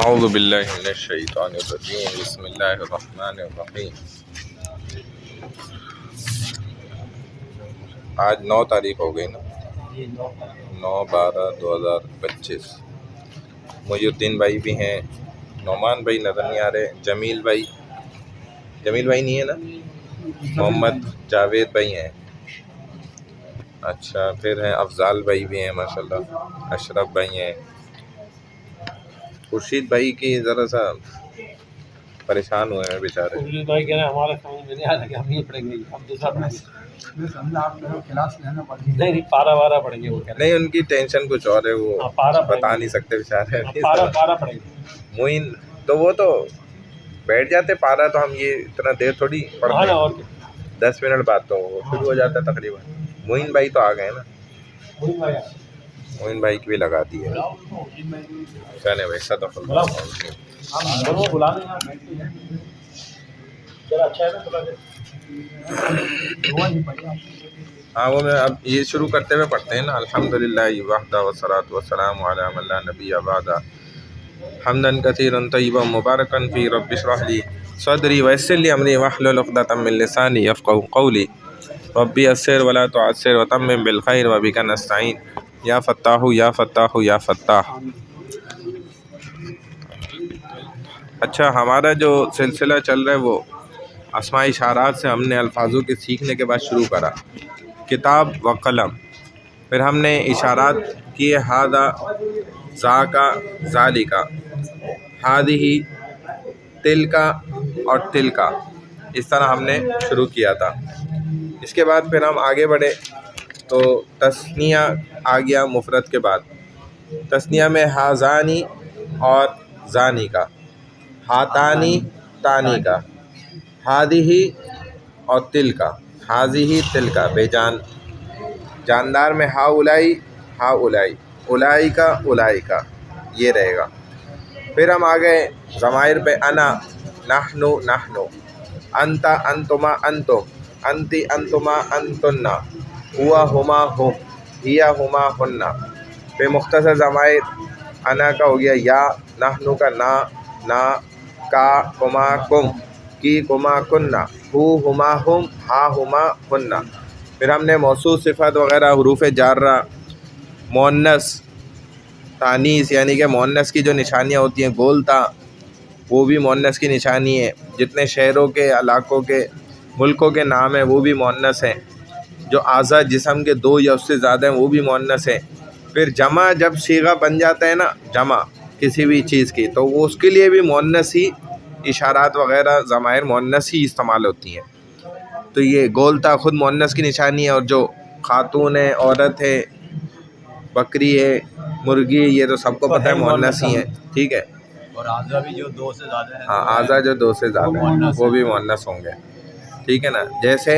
اعوذ باللہ من الشیطان الرجیم بسم اللہ الرحمن الرحیم۔ آج 9 تاریخ ہو گئی نا، 9/12/2025۔ محی الدین بھائی بھی ہیں، نعمان بھائی نظر نہیں آ رہے، جمیل بھائی نہیں ہے نا، محمد جاوید بھائی ہیں، اچھا پھر ہیں افضال بھائی بھی ہیں ماشاءاللہ، اشرف بھائی ہیں، خورشید بھائی کی ذرا سا پریشان ہوئے ہیں بیچارے۔ خورشید بھائی کہہ رہے ہیں ہمارا سمجھ میں نہیں آ رہا کہ ہم یہ پڑھیں گے، ہم دوسرا پڑھیں گے۔ نہیں پارا وارا پڑھیں گے وہ کہہ رہے نہیں، ان کی ٹینشن کچھ اور ہے، وہ بتا نہیں سکتے بیچارے۔ پارا پڑھیں گے۔ معین تو وہ تو بیٹھ جاتے پارا، تو ہم یہ اتنا دیر تھوڑی پڑھتے ہیں، 10 منٹ بعد تو وہ شروع ہو جاتا ہے تقریباً۔ معین بھائی تو آ گئے نا، معین بھائی کی بھی لگا دی ہے۔ چلے بھائی صدق اللہ۔ ہاں وہ میں اب یہ شروع کرتے ہوئے پڑھتے ہیں نا، الحمدللہ وحدہ والصلاۃ والسلام علی من لا نبی بعدہ، حمدا کثیرا طیبا مبارکا فی، رب اشرح لی صدری ویسر لی امری واحلل عقدۃ من لسانی یفقهوا قولی، رب یسر ولا تعسر وتمم بالخیر وبک نستعین، یا فتاح یا فتاح یا فتاح۔ اچھا، ہمارا جو سلسلہ چل رہا ہے وہ اسماء اشارات سے ہم نے الفاظوں کے سیکھنے کے بعد شروع کرا، کتاب و قلم، پھر ہم نے اشارات کیے ہاذا، ذاکا، ذالکا، ہذہ، تلکا اور تلکا، اس طرح ہم نے شروع کیا تھا۔ اس کے بعد پھر ہم آگے بڑھے تو تثنیہ آ گیا مفرد کے بعد، تثنیہ میں ہاذانی اور ذانی کا، ہاتانی تانی کا، ہذہ اور تلکا، ہذہ تلکا، بے جان جاندار میں ہا اولائی، ہا اولائی، اولائی کا، اولائی کا، یہ رہے گا۔ پھر ہم آ گئے ضمائر پہ، انا، نحنو، نحنو، انت، انتما، انتم، انتی، انتما، انتن، ہوا، ہما، ہم، ہیا، ہما، ہن۔ پھر مختصر ضمائر، انا کا ہو گیا یا، نحنو کا نا، نا، کا، کما، کم، کی، کما، کننا، ہو، ہما، ہم، ہا، ہما، ہن۔ پھر ہم نے موصوف، صفت وغیرہ، حروف جارہ، مؤنث، تانیث یعنی کہ مؤنث کی جو نشانیاں ہوتی ہیں، گولتا وہ بھی مؤنث کی نشانی ہے، جتنے شہروں کے، علاقوں کے، ملکوں کے نام ہیں وہ بھی مؤنث ہیں، جو اعضاء جسم کے 2 یا اس سے زیادہ ہیں وہ بھی مؤنث ہیں۔ پھر جمع جب صیغہ بن جاتا ہے نا، جمع کسی بھی چیز کی، تو وہ اس کے لیے بھی مؤنث ہی اشارات وغیرہ ضمائر مؤنث ہی استعمال ہوتی ہیں۔ تو یہ گولتا خود مؤنث کی نشانی ہے، اور جو خاتون ہے، عورت ہے، بکری ہے، مرغی، یہ تو سب کو پتہ ہے مؤنث ہی ہیں، ٹھیک ہے۔ اور اعضاء بھی جو 2 سے زیادہ ہیں، ہاں اعضاء جو 2 سے زیادہ ہیں وہ بھی مؤنث ہوں گے، ٹھیک ہے نا۔ جیسے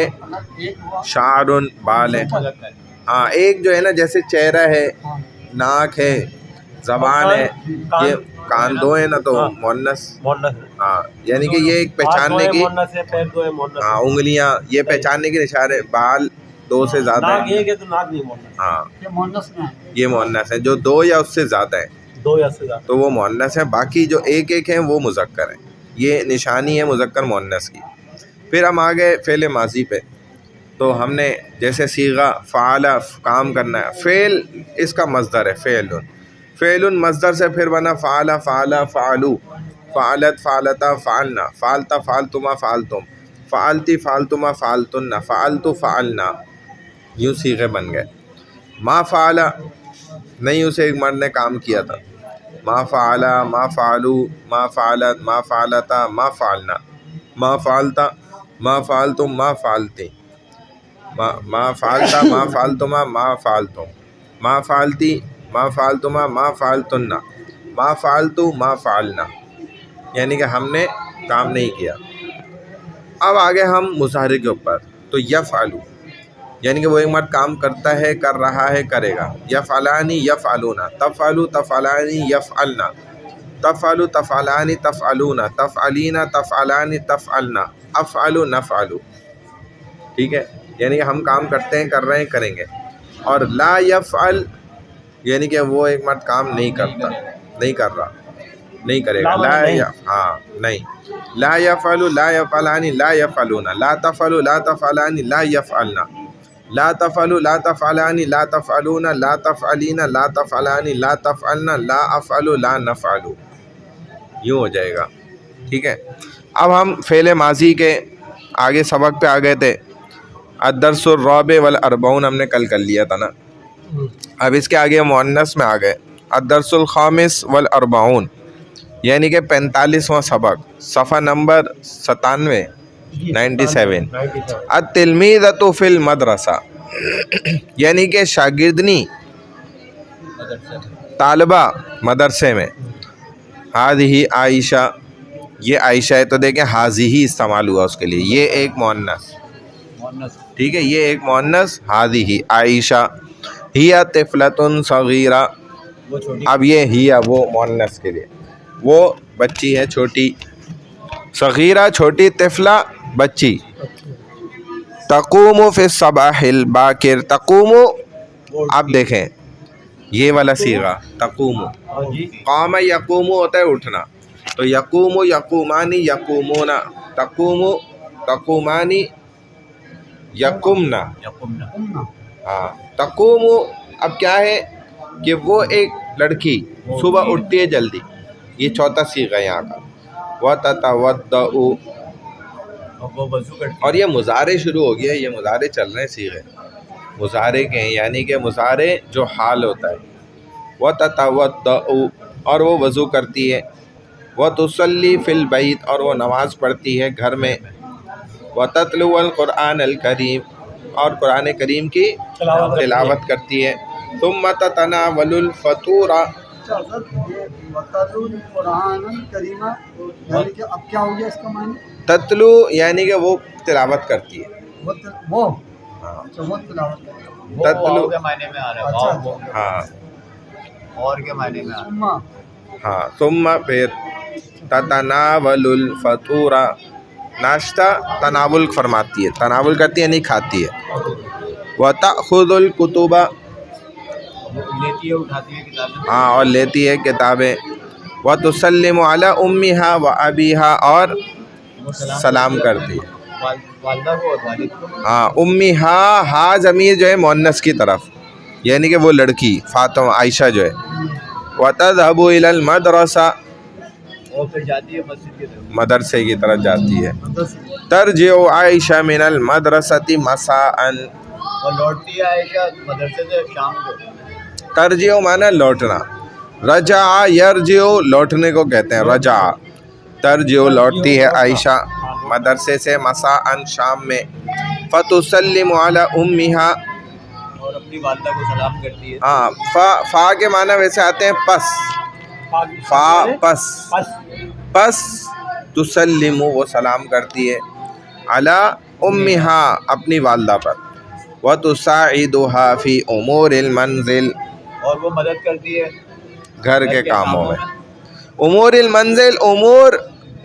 شعر، بال ہے، ہاں ایک جو ہے نا، جیسے چہرہ ہے، ناک ہے، زبان ہے، یہ کان 2 ہیں نا تو مؤنث، ہاں یعنی کہ یہ ایک پہچاننے کی، ہاں انگلیاں یہ پہچاننے کی نشان ہے، بال 2 سے زیادہ ہیں، ہاں یہ مؤنث ہیں، جو 2 یا اس سے زیادہ ہیں تو وہ مؤنث ہیں، باقی جو ایک ایک ہیں وہ مذکر ہیں، یہ نشانی ہے مذکر مؤنث کی۔ پھر ہم آ گئے فعل ماضی پہ، تو ہم نے جیسے صیغہ فعل، کام کرنا ہے، فعل اس کا مصدر ہے، فعل مصدر سے پھر بنا فعل، فعل، فعلو، فعلت، فعلتا، فعلنا، فعلتا، فعلتما، فعلتم، فعلتی، فعلتما، فعلتن، فعلتو، فعلنا، یوں صیغے بن گئے۔ ما فعل، نہیں اسے ایک مرد نے کام کیا تھا، ما فعل، ما فعلو، ما فعلت، ما فعلتا، ما فعلنا، ما فعلتا، ما فعلتم، ما فعلتی، ما فعلتا، ما فعلتما، ما فعلتم، ما فعلتی، ما فعلتما، ما فعلتن، ما فعلتو، ما فعلنا، یعنی کہ ہم نے کام نہیں کیا۔ اب آگے ہم مظاہرے کے اوپر، تو یفعلو یعنی کہ وہ ایک مرد کام کرتا ہے، کر رہا ہے، کرے گا، یفعلانی، یفعلونا، تفعلو، تفعلانی، یفعلنا، تفعلو، تفعلانی، تفعلونا، تفعلینا، تفعلانی، تفعلنا، افعلو، نفعلو، ٹھیک ہے، یعنی کہ ہم کام کرتے ہیں، کر رہے ہیں، کریں گے۔ اور لا یفعل یعنی کہ وہ ایک مرد کام نہیں کرتا، نہیں کر رہا، نہیں کرے گا. لا ہاں نہیں. لا یفعل لا یفعلان لا یفعلون، لا تفعل لا تفعلان لا یفعلنا، لا تفعل لا تفعلان لا تفعلون، لا تفعلین لا تفعلان لا تفعلنا، لا افعل لا نفعل. یوں ہو جائے گا. ٹھیک ہے. اب ہم فعل ماضی کے آگے سبق پہ آ گئے تھے. الدرس الرابع والاربعون ہم نے کل کر لیا تھا نا. اب اس کے آگے مؤنث میں آ گئے. الدرس الخامس والاربعون یعنی کہ 45واں سبق، صفحہ نمبر 97 97. التلمیذۃ فی المدرسہ یعنی کہ شاگردنی، طالبہ مدرسے میں. ہذہ عائشہ، یہ عائشہ ہے تو دیکھیں ہذہ استعمال ہوا اس کے لیے، یہ ایک مؤنث. ٹھیک ہے، یہ ایک مؤنث ہذہ عائشہ. ہی طفلۃ صغیرہ، اب یہ ہی وہ مؤنث کے لیے، وہ بچی ہے چھوٹی. صغیرہ چھوٹی، طفلہ بچی. تقوم فی الصباح الباکر، تقوم، اب دیکھیں یہ والا صیغہ تقوم، قام یقوم ہوتا ہے اٹھنا، تو یقوم یقومانی یقومون، تقوم تقومانی یقمنا. ہاں تقوم، اب کیا ہے کہ وہ ایک لڑکی صبح اٹھتی ہے جلدی، یہ چوتھا صیغہ ہے یہاں کا. وتتوضأ، اور یہ مضارع شروع ہو گیا، یہ مضارع چل رہے ہیں صیغے مضارع کے ہیں، یعنی کہ مضارع جو حال ہوتا ہے. وتتوضأ، اور وہ وضو کرتی ہے. وتصلی فی البیت، اور وہ نماز پڑھتی ہے گھر میں. وتتلو القرآن الکریم، اور قرآن کریم کی تلاوت کرتی ہے. ثم تتناول الفطور، اب کیا ہو گیا اس کا معنی؟ تتلو یعنی کہ وہ تلاوت کرتی ہے. وہ تتلو کے معنی میں آ رہا ہے. ہاں اور کے معنی میں آ رہا ہے. ہاں. ثم پھر تتناول الفطور، ناشتہ تناول فرماتی ہے، تناول کرتی ہے نہیں کھاتی ہے. وتأخذ الکتب، لیتی ہے، اٹھاتی ہے کتابیں. ہاں اور لیتی ہے کتابیں. وتسلم علی امہا و ابیہا، اور سلام کرتی ہے. والدہ کو اور والد کو. ہاں امہا، ہا ضمیر جو ہے مؤنث کی طرف، یعنی کہ وہ لڑکی فاطمہ عائشہ جو ہے. وتذهب الی المدرسہ، اور پھر جاتی ہے مسجد کی طرف، مدرسے کی طرف جاتی ہے. ترجع عائشہ من المدرسۃ مساء، اور لوٹتی ہے عائشہ مدرسے سے شام کو. ترجع معنی لوٹنا، رجع یرجع لوٹنے کو کہتے ہیں رجع. ترجع لوٹتی ہے عائشہ مدرسے سے مساء شام میں. فتسلم علی امہا، اور اپنی والدہ کو سلام کرتی ہے. ہاں فا کے معنی ویسے آتے ہیں پس، فا پس، پس تسلم وہ سلام کرتی ہے، علی امہا اپنی والدہ پر. وتساعدها فی امور المنزل، اور وہ مدد کرتی ہے گھر کے کاموں میں. امور المنزل، امور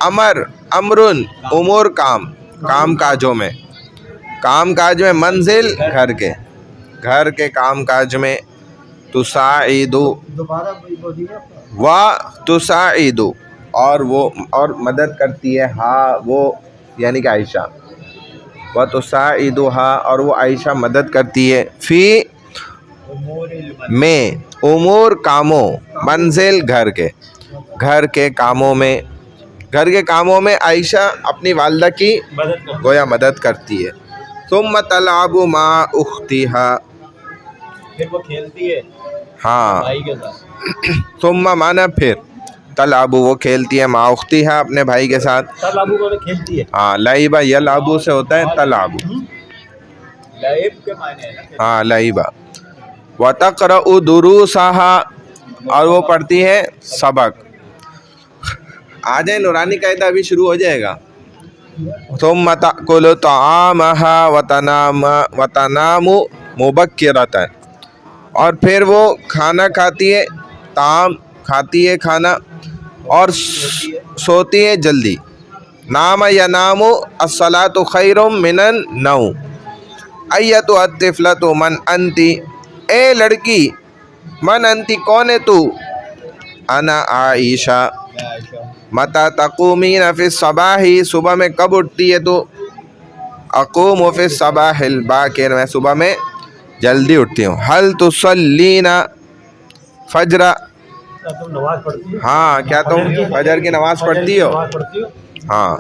امر، امرن امور کام، کام کاجوں میں، کام کاج میں. منزل گھر کے کام کاج میں. تساعد، دوبارہ بولیے. و تساعد، اور وہ اور مدد کرتی ہے، ہاں وہ یعنی کہ عائشہ. و تساعدها، اور وہ عائشہ مدد کرتی ہے. فی امور المنزل، میں، امور کاموں، منزل گھر کے کاموں میں. گھر کے کاموں میں عائشہ اپنی والدہ کی مدد کرتی گویا مدد کرتی ہے. ثم تلعب مع اختها، ہے. پھر وہ کھیلتی ہے ہاں. بھائی کے ساتھ. ثم معنی پھر، تلعب وہ کھیلتی ہے، مع اختها اپنے بھائی کے ساتھ. تلعب کو کھیلتی ہے. ہاں لعب یلعب سے ہوتا ہے تلعب، لعب کے معنی ہے نا. ہاں لعب. وتقرأ دروسها، اور وہ پڑھتی ہے سبق. آ جائیں نورانی قاعدہ ابھی شروع ہو جائے گا. ثم تأکل طعامها وتنام مبکرۃ، اور پھر وہ کھانا کھاتی ہے، طعام کھاتی ہے کھانا، اور سوتی ہے جلدی. نام ینام الصلاۃ خیر من النوم. ایتھا الطفلۃ من انت، اے لڑکی من انتی کون ہے تو؟ انا عائشہ. متی تقومین فی الصباح صبح میں کب اٹھتی ہے تو؟ اقوم فی الصباح الباکر میں صبح میں جلدی اٹھتی ہوں. حل تصلین فجر تم نماز پڑھتی ہو؟ ہاں کیا تم فجر کی نماز پڑھتی ہو؟ نماز پڑھتی ہو؟ ہاں.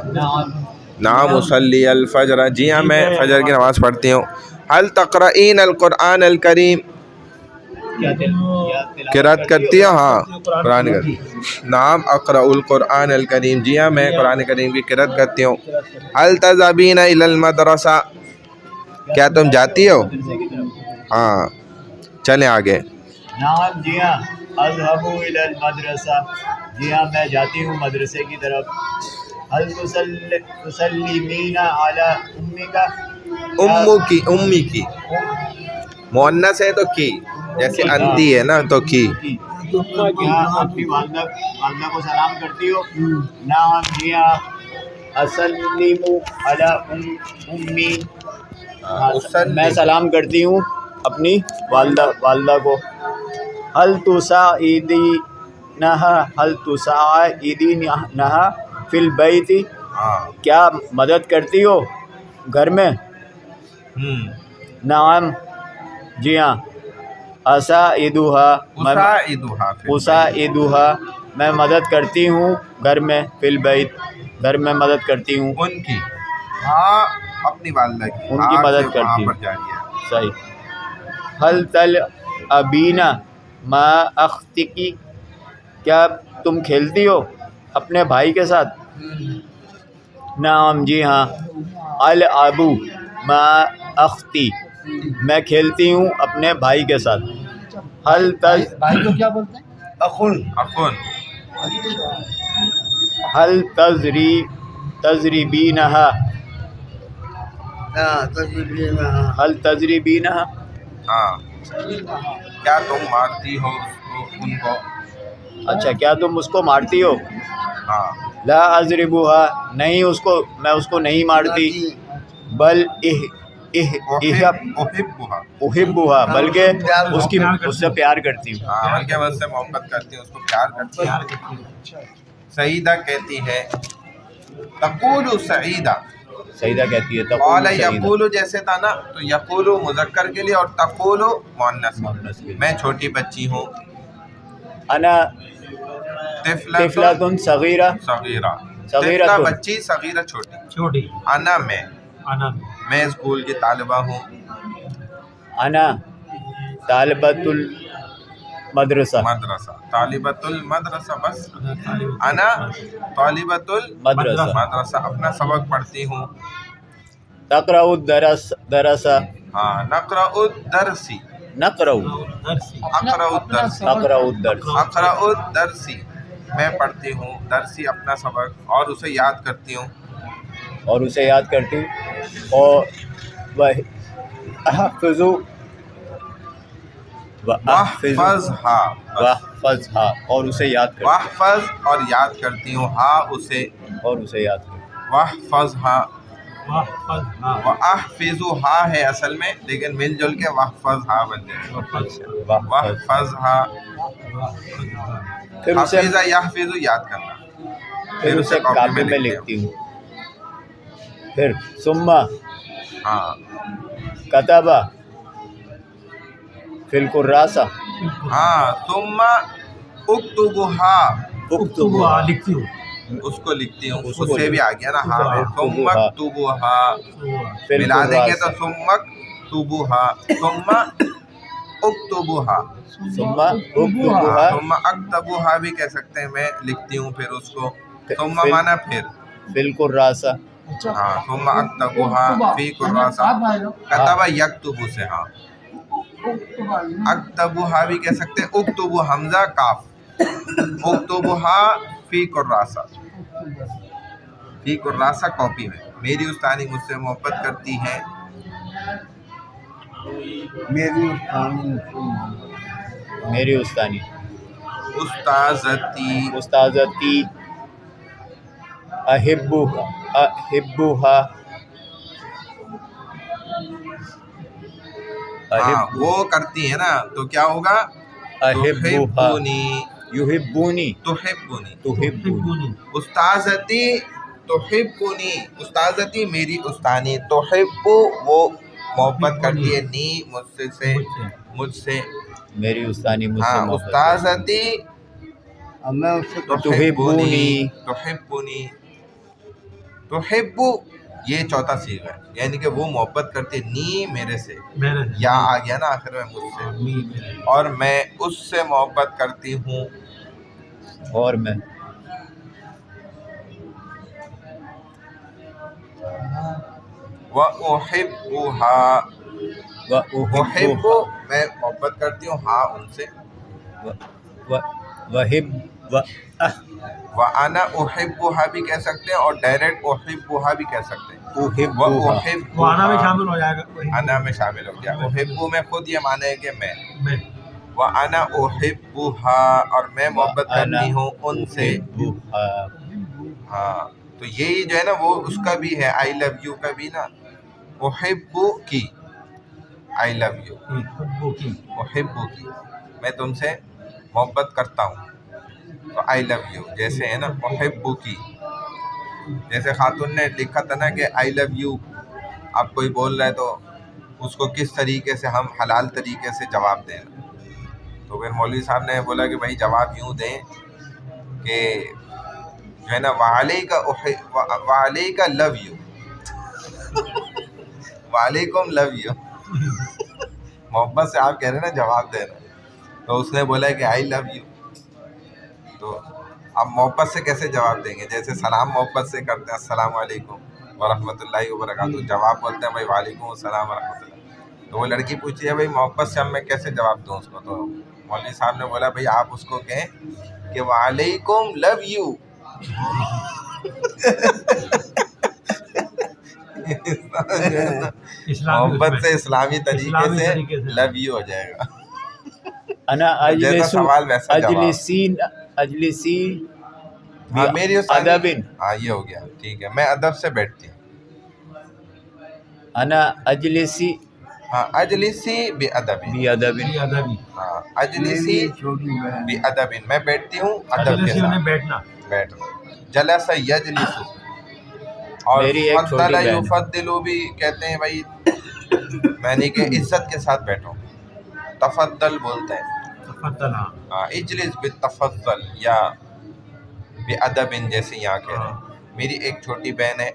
نعم اصلی الفجر جی ہاں میں فجر کی نماز پڑھتی ہوں. حل تقرئین القرآن الکریم قرأت کرتی ہو؟ ہاں قرآن کرتی. نعم اقرأ القرآن الکریم جی ہاں میں قرآن کریم کی قرأت کرتی ہوں. حل تذهبین الی المدرسہ کیا تم جاتی ہو؟ ہاں چلیں آگے. نعم جی ہاں. اذهب الى المدرسہ جی ہاں میں جاتی ہوں مدرسے کی طرف. هل تسلمین علی امک امی کی مؤنث ہے تو کی، جیسے انتی ہے نا تو کی. کیا اپنی والدہ کو سلام کرتی ہو؟ نعم جی ہاں. اسلم علی امی میں سلام کرتی ہوں اپنی والدہ کو. حل تساعدینہا فی البیت کیا مدد کرتی ہو گھر میں؟ نعم جی ہاں. اساعدھا میں مدد کرتی ہوں گھر میں. فی البیت گھر میں مدد کرتی ہوں ان کی. ہاں اپنی والدہ کی ان کی مدد کرتی ہوں. صحیح. حل تلعبین مع اختک کیا تم کھیلتی ہو اپنے بھائی کے ساتھ؟ نعم جی ہاں. العب مع اختی میں کھیلتی ہوں اپنے بھائی کے ساتھ. بھائی کو کیا بولتے ہیں؟ اخن. حل تضربینہا حل تضربینہا ہاں کیا تم مارتی ہو ان کو؟ اچھا کیا تم اس کو مارتی ہو؟ ہاں. لا اضربها نہیں اس کو میں اس کو نہیں مارتی. بل احبها بلکہ اس سے پیار کرتی ہوں. ہاں بلکہ میں اس سے محبت کرتی ہوں، اس کو پیار کرتی ہوں. سعیدہ کہتی ہے تقول سعیدہ. سعیدہ کہتی ہے قال تقول سعیدہ. یقول جیسے تھا نا تو یقول مذکر کے لیے اور تقول مؤنث. میں چھوٹی بچی ہوں. انا طفلۃ صغیرہ طفلہ بچی، صغیرہ چھوٹی. انا میں اسکول کی طالبہ ہوں. انا طالبۃ المدرسہ طالبۃ المدرسہ بس. انا طالبۃ المدرسہ اپنا سبق پڑھتی ہوں. تقرأ الدرس ہاں نقرأ الدرسی. اقرأ الدرسی میں پڑھتی ہوں. درسی اپنا سبق اور اسے یاد کرتی ہوں. اور واحفظھا اور اسے یاد کرتی ہوں. واحفظ اور یاد کرتی ہوں. ہاں اسے اور اسے یاد کرتی ہوں. واحفظھا. واحفظھا ہے اصل میں لیکن مل جل کے واحفظھا بن جائے. واحفظھا. حفظ یحفظ یاد کرنا. پھر اسے کاپی میں لکھتی ہوں. پھر ثم ہاں کتب فی الکراسہ. ہاں ثم اکتبھا لکھتی ہوں. اس کو لکھتی ہوں. اس سے بھی آ گیا نا. ہاں ثم اکتبھا ملا دیں گے تو ثم اکتبھا. ثم اکتبھا. ثم اکتبھا ثم اکتبھا بھی کہہ سکتے ہیں. میں لکھتی ہوں پھر اس کو. ثم مانا پھر. فی الکراسہ. ہاں ثم اکتبھا فی کراسہ. کتب یکتب سے. ہاں اکتبھا بھی کہہ سکتے ہیں. اکتب حمزہ کاف. اکتبھا فی کراسہ. فی کراسہ کاپی میں. میری استانی مجھ سے محبت کرتی ہے. میری استانی استاذتی احبھا. ہاں وہ کرتی ہے نا تو کیا ہوگا؟ احبھا تحبنی یحبونی تحبنی تحبونی استاذتی تحبنی استاذتی میری استانی تحب وہ محبت کرتی ہے نی مجھ سے میری استانی مجھ سے ہاں محبت استاذتی اب میں اس سے تحبنی تحبنی تحب یہ چوتھا صیغہ ہے، یعنی کہ وہ محبت کرتی ہے نی میرے سے، یا آ گیا نا آخر میں مجھ سے، اور میں اس سے محبت کرتی ہوں. اور میں وَأُحِبُّهَا احب وَأُحِبُّهَا میں محبت کرتی ہوں ہاں ان سے. وَحِب وَأَنَا أُحِبُّهَا بھی کہہ سکتے ہیں اور ڈائریکٹ أُحِبُّهَا بھی کہہ سکتے ہیں. أُحِبُّهَا وہ آنا میں وَأُحِبُّهَا شامل ہو جائے گا. انا میں شامل ہو گیا. احب میں خود یہ معنی ہے کہ میں. وَأَنَا أُحِبُّهَا اور میں محبت کرتی ہوں ان سے. أُحِبُّهَا ہاں تو یہی جو ہے نا وہ اس کا بھی ہے آئی لو یو کا بھی نا. احب کی آئی لو یو، احب کی میں تم سے محبت کرتا ہوں تو آئی لو یو جیسے ہے نا. احب کی جیسے خاتون نے لکھا تھا نا کہ آئی لو یو، اب کوئی بول رہا ہے تو اس کو کس طریقے سے ہم حلال طریقے سے جواب دیں. تو پھر مولوی صاحب نے بولا کہ بھائی جواب یوں دیں کہ جو ہے نا وعلیکا لو یو، وعلیکم لو یو، محبت سے آپ کہہ رہے ہیں نا جواب دے رہے ہیں، تو اس نے بولا کہ آئی لو یو. تو اب محبت سے کیسے جواب دیں گے؟ جیسے سلام محبت سے کرتے ہیں السلام علیکم ورحمۃ اللہ وبرکاتہ، جواب بولتے ہیں بھائی وعلیکم السلام ورحمۃ اللہ. تو وہ لڑکی پوچھی ہے بھائی محبت سے اب میں کیسے جواب دوں اس کو؟ تو مولوی صاحب نے بولا بھائی آپ اس کو کہیں کہ وعلیکم لو یو. محبت سے اسلامی طریقے سے لو یو ہو جائے گا. انا جیسا اجلس سوال ویسا جواب. اجلسی ہاں میری استانی ادب. ہاں یہ ہو گیا ٹھیک ہے، میں ادب سے بیٹھتی ہوں. انا اجلسی ہاں اجلسی بی ادب، بادب. ہاں اجلسی چھوٹی بہن بی ادب میں بیٹھتی ہوں ادب کے ساتھ. بیٹھنا. بیٹھنا جلس یجلس. اور میری ایک چھوٹی فضل بہن ہے. یفضل بھی کہتے ہیں بھائی یعنی کہ عزت کے ساتھ بیٹھو. تفضل بولتے ہیں. ہاں اجلس بالتفضل یا بی ادب جیسے یہاں کہہ رہے ہیں. میری ایک چھوٹی بہن ہے.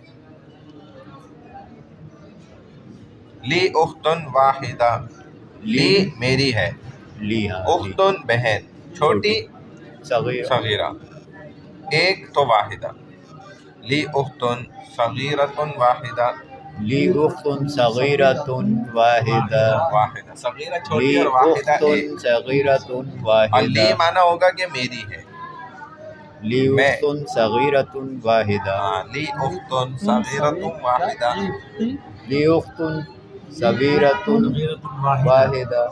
لی اختن واحدہ، لی میری ہے، لی ہاں اختن بہن، چھوٹی صغیر صغیرہ، ایک تو واحدہ. لی اختن صغیرۃ واحدہ، لی اخت صغیرۃ واحدہ. واحدہ صغیرہ لی چھوٹی اور واحدہ اخت ایک. صغیرۃ اور واحدہ. لی معنی ہوگا کہ میری ہے. لی میں اخت صغیرۃ واحدہ. ہاں لی اختن صغیرۃ واحدہ. لی اخت صغیرۃ واحدہ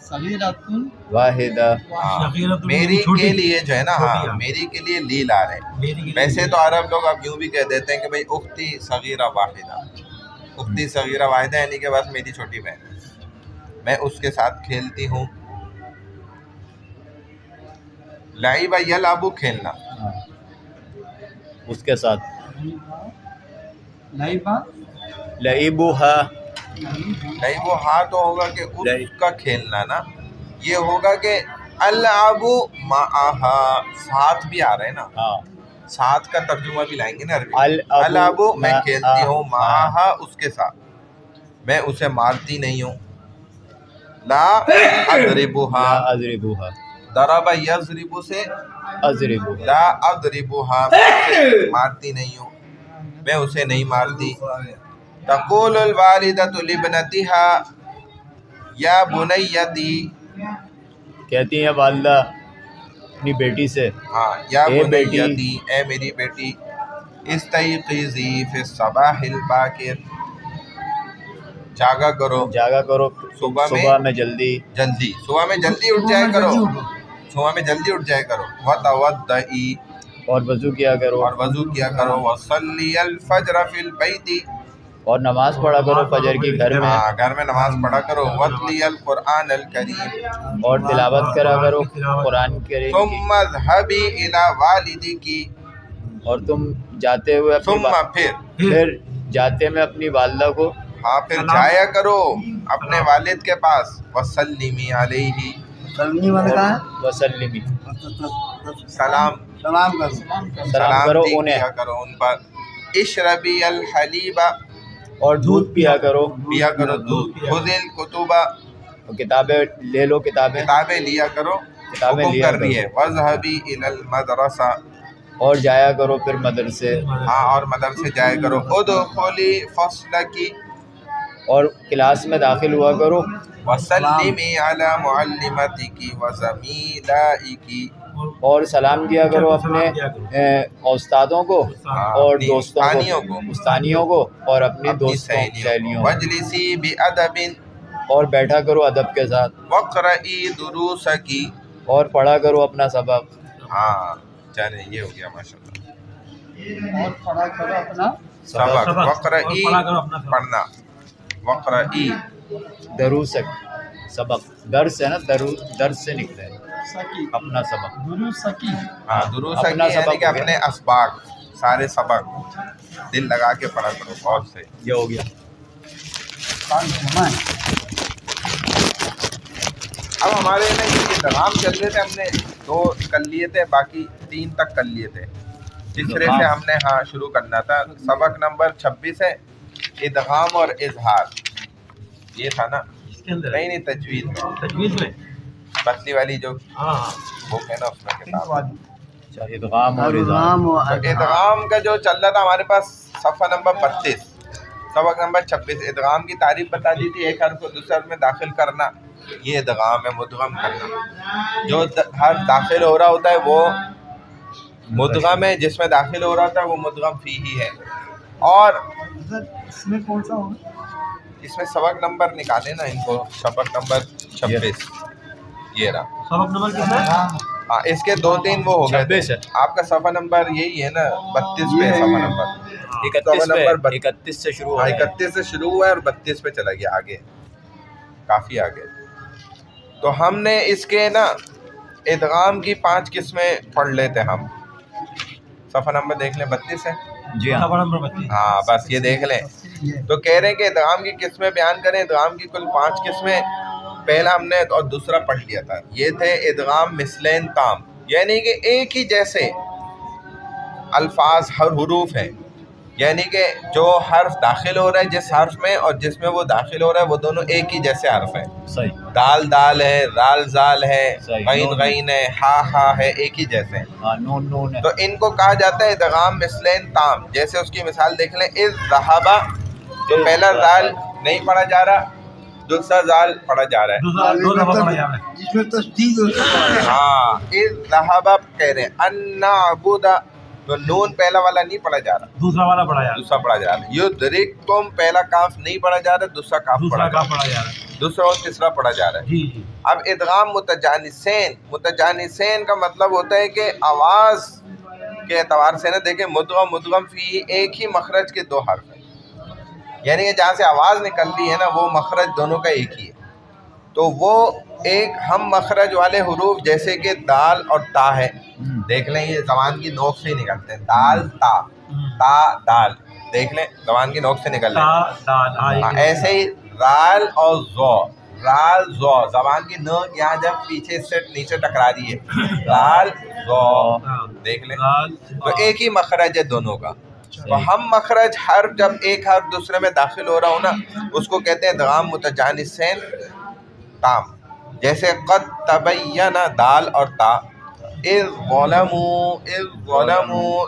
صغیرۃ واحدہ. ہاں، میری کے لیے جو ہے نا، ہاں میری کے لیے لی لا رہے ہیں. ویسے تو عرب لوگ اب یوں بھی کہہ دیتے ہیں کہ بھائی اختی صغیرہ واحدہ، اختی صغیرہ واحدہ یعنی کہ بس میری چھوٹی بہن ہے، میں اس کے ساتھ کھیلتی ہوں. لعب یلعب کھیلنا، ہاں، اس کے ساتھ. لعبہ لعبھا نہیں وہ ہاں تو ہوگا کہ اس کا کھیلنا نا. یہ ہوگا کہ العب معہا، ساتھ بھی آ رہے ہیں نا، ہاں. ساتھ کا ترجمہ بھی لائیں گے نا عربی. العب العب میں کھیلتی ہوں، معہا معہا اس کے ساتھ، میں اسے مارتی نہیں ہوں. لا لا اضربها، اضربھا ضرب یضرب سے اضربھا. لا اضربها، میں اسے مارتی نہیں ہوں، میں اسے نہیں مارتی. تقول الوالدۃ لابنتها یا بنیتی، کہتی ہیں والدہ اپنی بیٹی سے، ہاں یا اے بیٹی، بنیتی اے میری بیٹی، استیقظی فی الصباح الباکر، جاگا کرو جاگا کرو صبح میں جلدی. جلدی، صبح میں جلدی اٹھ جایا کرو، صبح میں جلدی اٹھ جایا کرو. وتوضئی، اور وضو کیا کرو. اور وضو کیا کرو. وصلی الفجر فی البیت، اور نماز پڑھا کرو فجر کی گھر میں، ہاں گھر میں نماز پڑھا کرو، وَاتْلِيَ الْقُرْآنَ الْكَرِيمَ، اور تلاوت کرا کرو قرآن کریم کی، ثُمَّ اذْهَبِي إِلَى وَالِدِكِ، اور تم جاتے ہوئے ثم پھر جاتے میں اپنی والدہ کو، ہاں پھر جایا کرو اپنے والد کے پاس، وَسَلِّمِي عَلَيْهِ، سلمی والا کہاں ہے؟ وسلمی، سلام سلام کرو، سلام کرو سلامتی انہیں، کیا کرو ان پر، اشربی الحلیب، اور دودھ پیا کرو، پیا کرو دودھ، خذ الکتب، کتابیں لے لو، کتابیں لیا کرو، کتابیں حکم لیا کر رہی ہے، وَاذْهَبِي إِلَى الْمَدْرَسَةِ، اور جایا کرو پھر مدرسے، ہاں اور مدرسے جایا کرو، ادخلی فصلکی، اور کلاس میں داخل ہوا کرو، وسلمی علی معلمتکی وزمیلائکی، اور سلام کیا کرو اپنے استادوں کو اور اپنی دوستوں کو، استانیوں کو، اور اپنی اپنی دوستوں سہیلیوں کو، وجلسی بأدب، اور بیٹھا کرو ادب کے ساتھ، وقرئی دروسکی، اور پڑھا کرو اپنا سبق، ہاں چلے یہ ہو گیا ماشاءاللہ، اور پڑھا کرو اپنا سبق، وقرئی پڑھا کرو اپنا سبق۔ پڑھنا، وقرئی دروسک، سبق، درس ہے نا، درس سے نکلے سکی، اپنا سبق، گرو سکی، ہاں دروسکی اپنا یعنی سبق کہ ہو گیا۔ اپنے اسباق، سارے سبق دل لگا کے پڑھا کرو غور سے۔ یہ ہو گیا۔ پانچ جمع ہے۔ اب ہمارے نا یہ ادغام چل رہے تھے، ہم نے 2 کر لیے تھے، باقی 3 تک کر لیے تھے، تیسرے سے ہم نے ہاں شروع کرنا تھا۔ سبق نمبر 26 ہے ادغام اور اظہار، یہ تھا نا؟ اس کے اندر نہیں تجوید میں، تجویز میں، پتلی والی جو ہاں بک ہے نا اس میں کتاب۔ اچھا، ادغام اور اظہار، ادغام و تو ادغام کا جو چل رہا تھا ہمارے پاس صفحہ نمبر 32، سبق نمبر 26، ادغام کی تعریف بتا دی تھی، ایک حرف کو دوسرے حرف میں داخل کرنا، یہ ادغام ہے، مدغم کرنا، جو حرف داخل ہو رہا ہوتا ہے وہ مدغم ہے، جس میں داخل ہو رہا ہوتا ہے وہ مدغم فی ہی ہے۔ اور اس میں کون سا ہوگا؟ اس میں سبق نمبر نکالے نا ان کو، سبق نمبر 26 یہ رہا، سبق نمبر کتنا ہے؟ ہاں اس کے 2-3 وہ ہو گئے تھے۔ 26 ہے، آپ کا صفحہ نمبر یہی ہے نا 32 پہ، صفحہ نمبر 31 سے شروع ہو رہا ہے۔ 31 سے شروع ہوا ہے اور 32 پہ چلا گیا، آگے کافی آگے۔ تو ہم نے اس کے نا ادغام کی 5 قسمیں پڑھ لیتے ہم، صفحہ نمبر دیکھ لیں 32 ہے، جی ہاں، سبق نمبر 32۔ ہاں بس یہ دیکھ لیں۔ تو کہہ رہے ہیں کہ ادغام کی قسمیں بیان کریں، ادغام کی کل 5 قسمیں، پہلا ہم نے اور دوسرا پڑھ لیا تھا، یہ تھے ادغام مثلین تام، یعنی کہ ایک ہی جیسے الفاظ ہر حروف ہیں، یعنی کہ جو حرف داخل ہو رہا ہے جس حرف میں اور جس میں وہ داخل ہو رہا ہے وہ دونوں ایک ہی جیسے حرف ہیں، صحیح، دال دال ہے، رال زال ہے، صحیح، غین غین ہے، ہا ہا ہے، ایک ہی جیسے ہیں، ہاں، نون نون ہے، تو ان کو کہا جاتا ہے ادغام مثلین تام۔ جیسے اس کی مثال دیکھ لیں، اذ ذہبا، جو پہلا زال نہیں پڑھا جا رہا، دوسرا زال پڑھا جا رہا ہے، دوسرا دو دفعہ پڑھا جا رہا ہے۔ جس میں تشدید ہو سکتا ہے۔ ہاں اذ ذہبا کہہ رہے ہیں، ان نعبد، تو نون پہلا والا نہیں پڑھا جا رہا، دوسرا والا پڑھا جا رہا ہے، دوسرا پڑھا جا رہا ہے، یدرکتم پہلا کاف نہیں پڑھا جا رہا، دوسرا کاف پڑھا دوسرا جا کا رہا پڑھا جا رہا ہے۔ ہے، دوسرا اور تیسرا پڑھا جا رہا ہے۔ جی جی، اب ادغام متجانسین، متجانسین کا مطلب ہوتا ہے کہ آواز کے اعتبار سے نا دیکھیں، مدغم مدغم فی ایک ہی مخرج کے 2 حرف ہیں، یعنی کہ جہاں سے آواز نکل رہی ہے نا وہ مخرج دونوں کا ایک ہی ہے، تو وہ ایک ہم مخرج والے حروف جیسے کہ دال اور تا ہے، دیکھ لیں یہ زبان کی نوک سے ہی نکلتے ہیں، دال تا، تا دال، دیکھ لیں زبان کی نوک سے نکل رہے ہیں۔ تا دال، ہاں ہاں، ایک ایسے ہی رال اور زو، رال زو، زبان کی نوک یہاں جب پیچھے سے نیچے ٹکرا رہی ہے، رال زو، دیکھ لیں، دال، تو ایک ہی مخرج ہے دونوں کا۔ تو ہم مخرج حرف جب ایک حرف دوسرے میں داخل ہو رہا ہو نا اس کو کہتے ہیں ادغام متجانسین تام، جیسے قد تبین دال اور تا، اذ ظلموا،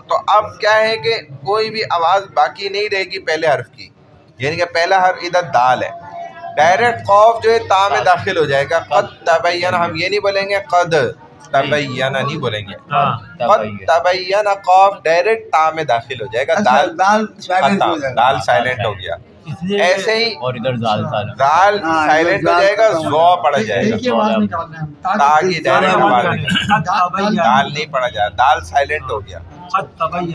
تو اب کیا ہے کہ کوئی بھی آواز باقی نہیں رہے گی پہلے حرف کی، یعنی کہ پہلا حرف ادھر دال ہے، ڈائریکٹ قوف جو ہے تا میں داخل ہو جائے گا، قد تبین، ہم یہ نہیں بولیں گے قد تبین، نہیں بولیں گے، قد تبین، قوف ڈائریکٹ تا میں داخل ہو جائے گا، دال دال سائلنٹ ہو جائے گا۔ دال سائلنٹ ہو گیا، اس لیے ایسے ہی اور ادھر زال سال، دال سائلنٹ ہو جائے گا، زو پڑا جائے گا، ایک ہی آواز نکالنا ہے، تا کی ڈائریکٹ آواز قد تبین، دال نہیں پڑا جائے گا، دال سائلنٹ ہو گیا، قد تبین،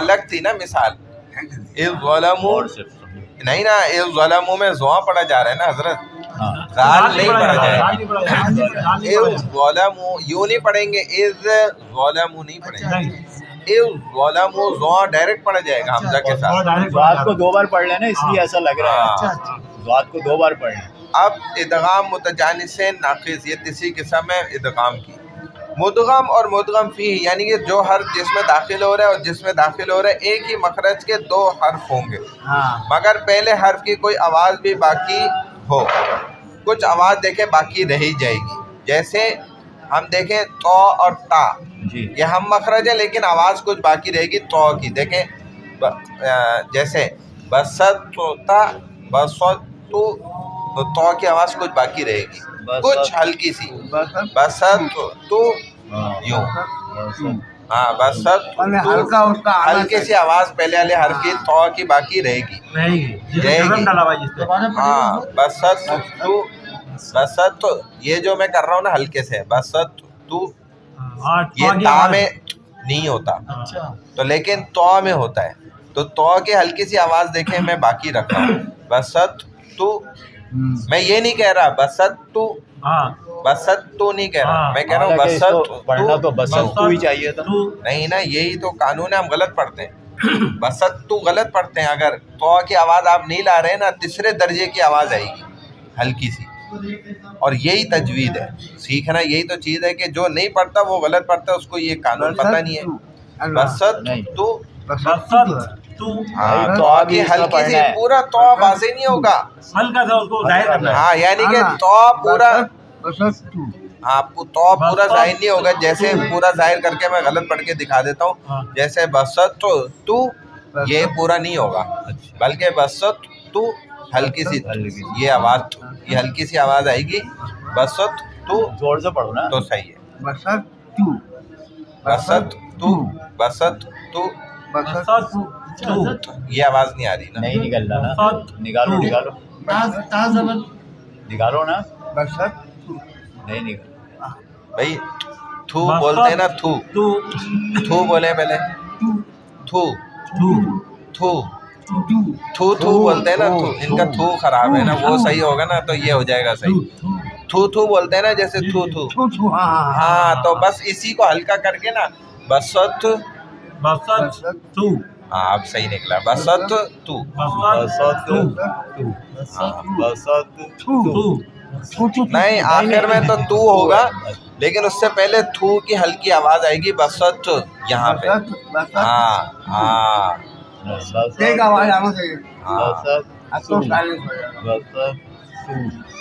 الگ تھی نا مثال. اذ ظلموا نہیں نا, اذ ظلموا میں زواں پڑھا جا رہا ہے نا حضرت, زال نہیں پڑھا جائے گا. اذ ظلموا یوں نہیں پڑھیں گے, اذ ظلموا نہیں پڑھیں گے. اذ ظلموا زواں ڈائریکٹ پڑھا جائے گا حمزہ کے ساتھ. ذات کو دو بار پڑھ لینا, اس لیے ایسا لگ رہا ہے. اچھا اچھا ذات کو دو بار پڑھ لیں. اب ادغام متجانسین ناقص, یہ تیسری قسم ہے ادغام کی. مدغم اور مدغم فی یعنی کہ جو حرف جس میں داخل ہو رہا ہے اور جس میں داخل ہو رہا ہے ایک ہی مخرج کے دو حرف ہوں گے, مگر پہلے حرف کی کوئی آواز بھی باقی ہو. کچھ آواز دیکھیں باقی رہی جائے گی, جیسے ہم دیکھیں تو اور تا, جی یہ ہم مخرج ہے لیکن آواز کچھ باقی رہے گی تو کی. دیکھیں جیسے بسطتا بسطتو, تو کی آواز کچھ باقی رہے گی, کچھ ہلکی سی. بسطتو یوں, ہاں بسطتو ہلکا اس کا ہلکی سی آواز پہلے والے حرف کی تو کی باقی رہے گی. رہے گی. ہاں بسطتو, بسط یہ جو میں کر رہا ہوں نا ہلکے سے, بسطتو یہ تا میں نہیں ہوتا اچھا تو لیکن تو میں ہوتا ہے. تو کی ہلکی سی آواز دیکھیں میں باقی رکھ رہا ہوں. بسطتو, میں یہ نہیں کہہ رہا بسطتو, بسطتو نہیں کہہ رہا, میں کہہ رہا ہوں بسط. پڑھنا تو بسط ہی چاہیے تھا. نہیں نا, یہی تو قانون ہے, ہم غلط پڑھتے ہیں. بسطتو غلط پڑھتے ہیں. اگر تو کی آواز آپ نہیں لا رہے نا, تیسرے درجے کی آواز آئے گی ہلکی سی. اور یہی تجوید ہے, سیکھنا یہی تو چیز ہے کہ جو نہیں پڑھتا وہ غلط پڑھتا ہے, اس کو یہ قانون پتہ نہیں ہے. بسطتو, ہاں تو کی ہلکی سی, پورا تو واضح نہیں ہوگا. ہلکا سا اس کو ظاہر کرنا ہے. ہاں یعنی کہ تو پورا, ہاں تو پورا ظاہر نہیں ہوگا. جیسے پورا ظاہر کر کے میں غلط پڑھ کے دکھا دیتا ہوں, جیسے بسطتو یہ پورا نہیں ہوگا, بلکہ بسطتو ہلکی سی یہ آواز, یہ ہلکی سی آواز آئے گی. بسطتو زور سے پڑھو نا. تو صحیح ہے. بسطتو بسطتو, بسطتو یہ آواز نہیں آ رہی نا. نہیں نکل رہا نا, نکالو نکالو نکالو نا. بسطتو نہیں نکل. بھائی تھو بولتے ہیں نا, تھو تھو بولیں پہلے, تھو تھو تھو تھو بولتے ہیں نا. تھو ان کا تھو خراب ہے نا, وہ صحیح ہوگا نا تو یہ ہو جائے گا صحیح. تھو تھو بولتے ہیں نا, جیسے تھو تھو, ہاں تو بس اسی کو ہلکا کر کے نا بسط, ہاں اب صحیح نکلا. بسط تو, نہیں آخر میں تو ہوگا لیکن اس سے پہلے تھو کی ہلکی آواز آئے گی. بسط یہاں پہ, ہاں ہاں آواز آنا چاہیے.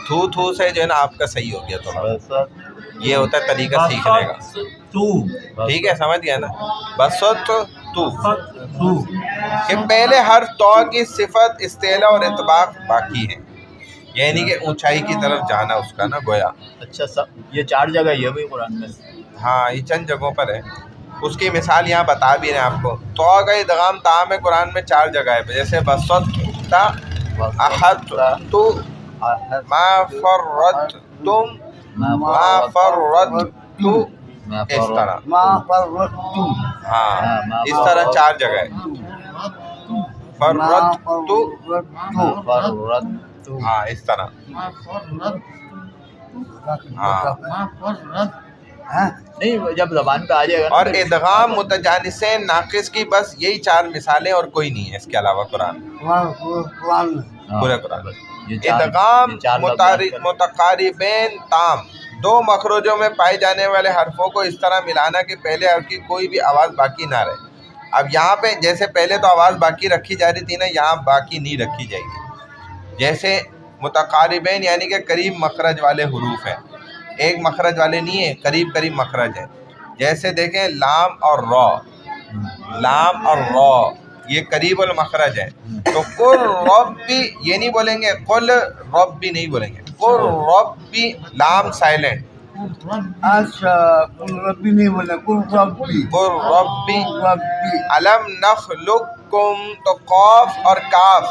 تھو تھو سے جو ہے نا آپ کا صحیح ہو گیا تھوڑا. یہ ہوتا ہے طریقہ سیکھنے کا. ٹھیک ہے, سمجھ گیا نا. بسط تو کہ پہلے حرف تو کی صفت استعلا اور اطباق باقی ہے, یعنی کہ اونچائی کی طرف جانا اس کا نا گویا. اچھا یہ 4 جگہ یہ بھی قرآن میں. ہاں یہ چند جگہوں پر ہے. اس کی مثال یہاں بتا بھی رہے ہیں آپ کو. تو کا ادغام تا میں قرآن میں 4 جگہ ہے, جیسے بسطتا, احدتو, ما فرطتم, ما فرطتو, اس طرح. ہاں اس طرح 4 جگہ ہے. فرطتو, ہاں اس طرح. نہیں جب زبان پہ آ جائے گا. اور ادغام متجانسین ناقص کی بس یہی 4 مثالیں اور کوئی نہیں ہے اس کے علاوہ قرآن, پورے قرآن. ادغام متقاربین تام, 2 مخرجوں میں پائے جانے والے حرفوں کو اس طرح ملانا کہ پہلے حرف کی کوئی بھی آواز باقی نہ رہے. اب یہاں پہ جیسے پہلے تو آواز باقی رکھی جا رہی تھی نا, یہاں باقی نہیں رکھی جائے گی. جیسے متقاربین یعنی کہ قریب مخرج والے حروف ہیں, ایک مخرج والے نہیں ہیں, قریب قریب مخرج ہیں. جیسے دیکھیں لام اور را, لام اور را یہ قریب المخرج ہے. تو قل ربی یہ نہیں بولیں گے, قل ربی نہیں بولیں گے, قل ربی, لام سائلنٹ. اچھا ربی نہیں بولے, ربی, قل ربی. ربی. علم نخلقکم, تو قاف اور کاف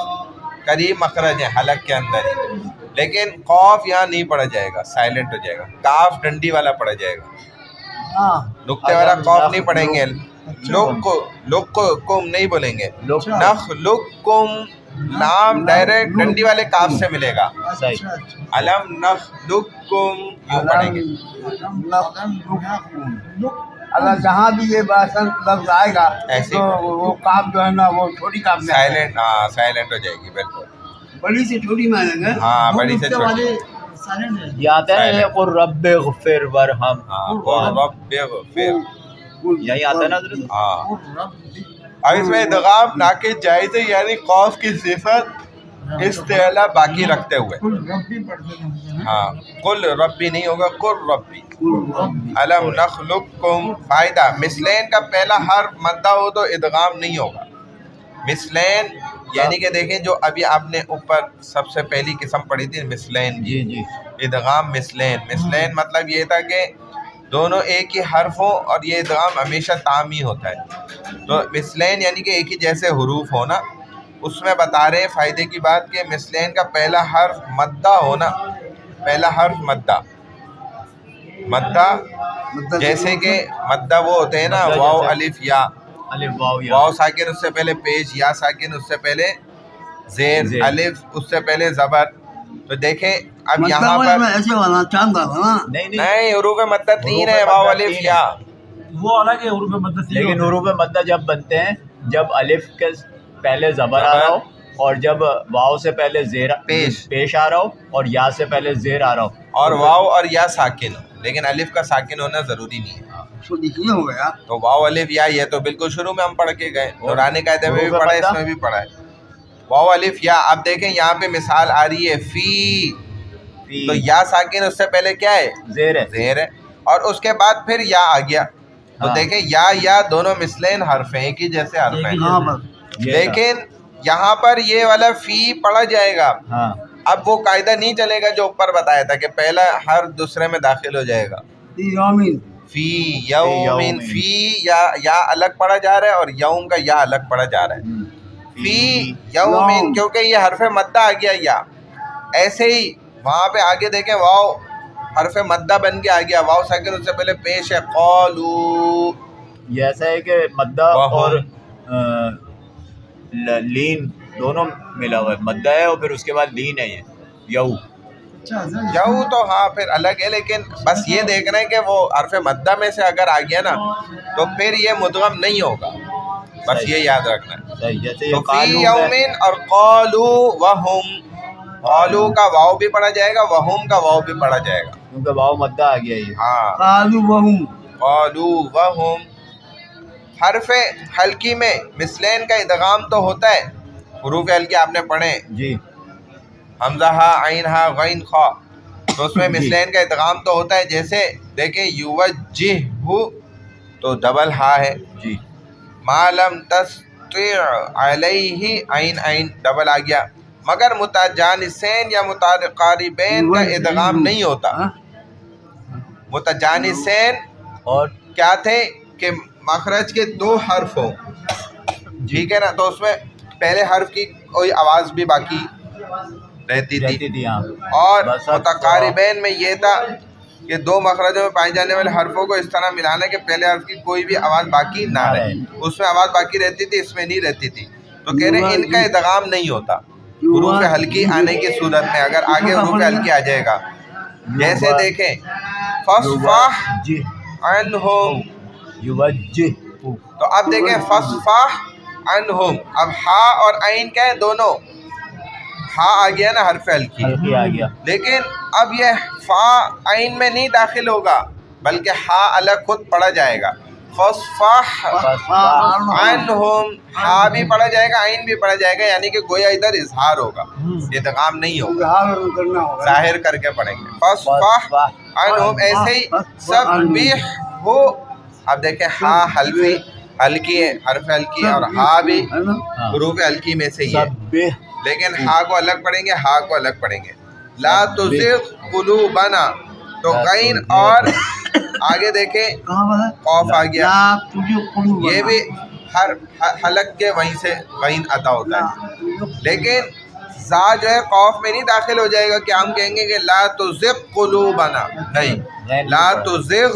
قریب مخرج ہے حلق کے اندر ہی. لیکن قوف یہاں نہیں پڑھا جائے گا, سائلنٹ ہو جائے گا. کاف ڈنڈی والا پڑھا جائے گا, ہاں نقطے والا قوف نہیں پڑھیں گے. لقکم نہیں بولیں گے. نخلقکم لام ڈائریکٹ ڈنڈی والے کاف سے ملے گا. اچھا علم نخلقکم یوں پڑھیں گے. اگر جہاں بھی یہ باسن لفظ آئے گا ایسے تو وہ کاف جو ہے نا وہ چھوٹی کاف میں آئے گا. سائلنٹ, ہاں سائلنٹ ہو جائے گی بالکل. بڑی سے چھوٹی میں آئیں گے. ہاں بڑی سے چھوٹی. والے سائلنٹ ہے. یہ آتا ہے قل رب اغفر ورحم, ہاں قل رب اغفر, یہی آتا ہے نا حضرت. ہاں. اب اس میں ادغام ناقص جائز ہے, یعنی قوف کی صفت استعلا باقی رکھتے ہوئے. کل ربی پڑھتے ہیں. ہاں قل ربی نہیں ہوگا, قل ربی. علم نخلقکم فائدہ, مثلین کا پہلا حرف مدہ ہو تو ادغام نہیں ہوگا. مثلین یعنی کہ دیکھیں جو ابھی آپ نے اوپر سب سے پہلی قسم پڑھی تھی مثلین, جی جی ادغام مثلین. مثلین مطلب یہ تھا کہ دونوں ایک ہی حرف ہوں اور یہ ادغام ہمیشہ تام ہی ہوتا ہے. تو مثلین یعنی کہ ایک ہی جیسے حروف ہونا. اس میں بتا رہے ہیں فائدے کی بات کہ مثلین کا پہلا حرف مدہ ہونا, پہلا حرف مدہ. مدہ جیسے کہ مدہ وہ ہوتے ہیں نا واو الف یا, الف واو یا, واو ساکن اس سے پہلے پیش, یا ساکن اس سے پہلے زیر, الف اس سے پہلے زبر. تو دیکھیں اب یہاں پر ایسے والا چاند والا نا. نہیں نہیں, نہیں, حروف مدہ تین ہے, واو الف یا. وہ الگ ہے حروف مدد. لیکن حروف مدہ جب بنتے ہیں جب الف کے پہلے زبر آ رہا ہو, اور جب واو سے پہلے زیر پیش آ رہا ہو, اور یا سے پہلے زیر آ رہا ہو, اور واو اور یا ساکن, لیکن الف کا ساکن ہونا ضروری نہیں ہے. ہو گیا. تو واو الف یا, یہ تو بالکل شروع میں ہم پڑھ کے گئے, نورانی قاعدے میں بھی پڑھا ہے, اس میں بھی پڑھا ہے. واو الف یا. اب دیکھیں یہاں پہ مثال آ رہی ہے فی, تو یا ساکن اس سے پہلے کیا ہے, زیر ہے. زیر ہے, اور اس کے بعد پھر یا آ گیا. تو دیکھیں یا دونوں مثلین حرف ہیں, ایک ہی جیسے حرف ہیں. ہاں بس. لیکن یہاں پر یہ والا فی پڑھا جائے گا. ہاں اب وہ قاعدہ نہیں چلے گا جو اوپر بتایا تھا کہ پہلا حرف دوسرے میں داخل ہو جائے گا. یومین فی یومن, فی یا الگ پڑھا جا رہا ہے اور یوم کا یا الگ پڑھا جا رہا ہے. فی یومن کیونکہ یہ حرف مدہ آ گیا یا. ایسے ہی وہاں پہ آگے دیکھیں واو حرف مدہ بن کے آ گیا, واو ساکن اس سے پہلے پیش ہے, قالو. یہ ایسا ہے کہ مدہ اور لین دونوں ملا ہوا ہے. مدہ ہے اور پھر اس کے بعد لین ہے, یہ یو. یو تو ہاں پھر الگ ہے, لیکن بس یہ دیکھ رہے ہیں کہ وہ حرف مدہ میں سے اگر آ گیا نا تو پھر یہ مدغم نہیں ہوگا, بس یہ یاد رکھنا ہے. صحیح, جیسے تو یہ فی قالو یومن اور قالو وہم, قالو کا واو بھی پڑھا جائے گا, وہم کا واو بھی پڑھا جائے گا, کیونکہ واو مدہ آ گیا یہ. ہاں. قالو وہم, قالو وہم. حرف حلقی میں مثلین کا ادغام تو ہوتا ہے, حروف حلقی آپ نے پڑھے, جی حمزہ ہا, عین ہا, غین خا, تو اس میں مثلین کا ادغام تو ہوتا ہے. جیسے دیکھیں یوجہ تو ڈبل ہا ہے, جی. ما لم تستطع علیہ, عین ڈبل آ گیا. مگر متجانسین یا متقاربین کا ادغام نہیں ہوتا. متجانسین اور کیا تھے کہ مخرج کے دو حرف ہوں, ٹھیک ہے نا, تو اس میں پہلے حرف کی کوئی آواز بھی باقی رہتی تھی. ہاں. اور متقاربین میں یہ تھا کہ دو مخرجوں میں پائے جانے والے حرفوں کو اس طرح ملانا کہ پہلے حرف کی کوئی بھی آواز باقی نہ رہے. اس میں آواز باقی رہتی تھی, اس میں نہیں رہتی تھی. تو کہہ رہے ان کا ادغام نہیں ہوتا حروف حلقی آنے کی صورت میں. اگر آگے حروف حلقی آ جائے گا, جیسے دیکھیں فصفح عنہم, یوجہ, تو اب دیکھیں فصفح عنہم. اب ہا اور عین کیا ہے, دونوں ہا آ گیا نا حرف حلقی, ہلکی آ گیا, لیکن اب یہ فا عین میں نہیں داخل ہوگا بلکہ ہا الگ خود پڑھا جائے گا. فصفح عنہم, ہا بھی پڑھا جائے گا, عین بھی پڑھا جائے گا, یعنی کہ گویا ادھر اظہار ہوگا, ادغام نہیں ہوگا, کرنا ہوگا. ظاہر کر کے پڑھیں گے. فصفح عنہم. ایسے ہی سبح ہو. اب دیکھیں ہا ہلکی ہے, حرف ہلکی ہے, اور ہا بھی حروف ہلکی میں سے ہی ہے, لیکن ہا کو الگ پڑھیں گے, ہا کو الگ پڑھیں گے. لا تزغ قلوبنا, تو غین اور آگے دیکھیں قوف آ گیا, یہ بھی ہر حلق کے وہیں سے غین ادا ہوتا ہے. لیکن زا جو ہے قوف میں نہیں داخل ہو جائے گا کہ ہم کہیں گے کہ لا تزغ قلوبنا، نہیں، لا تزغ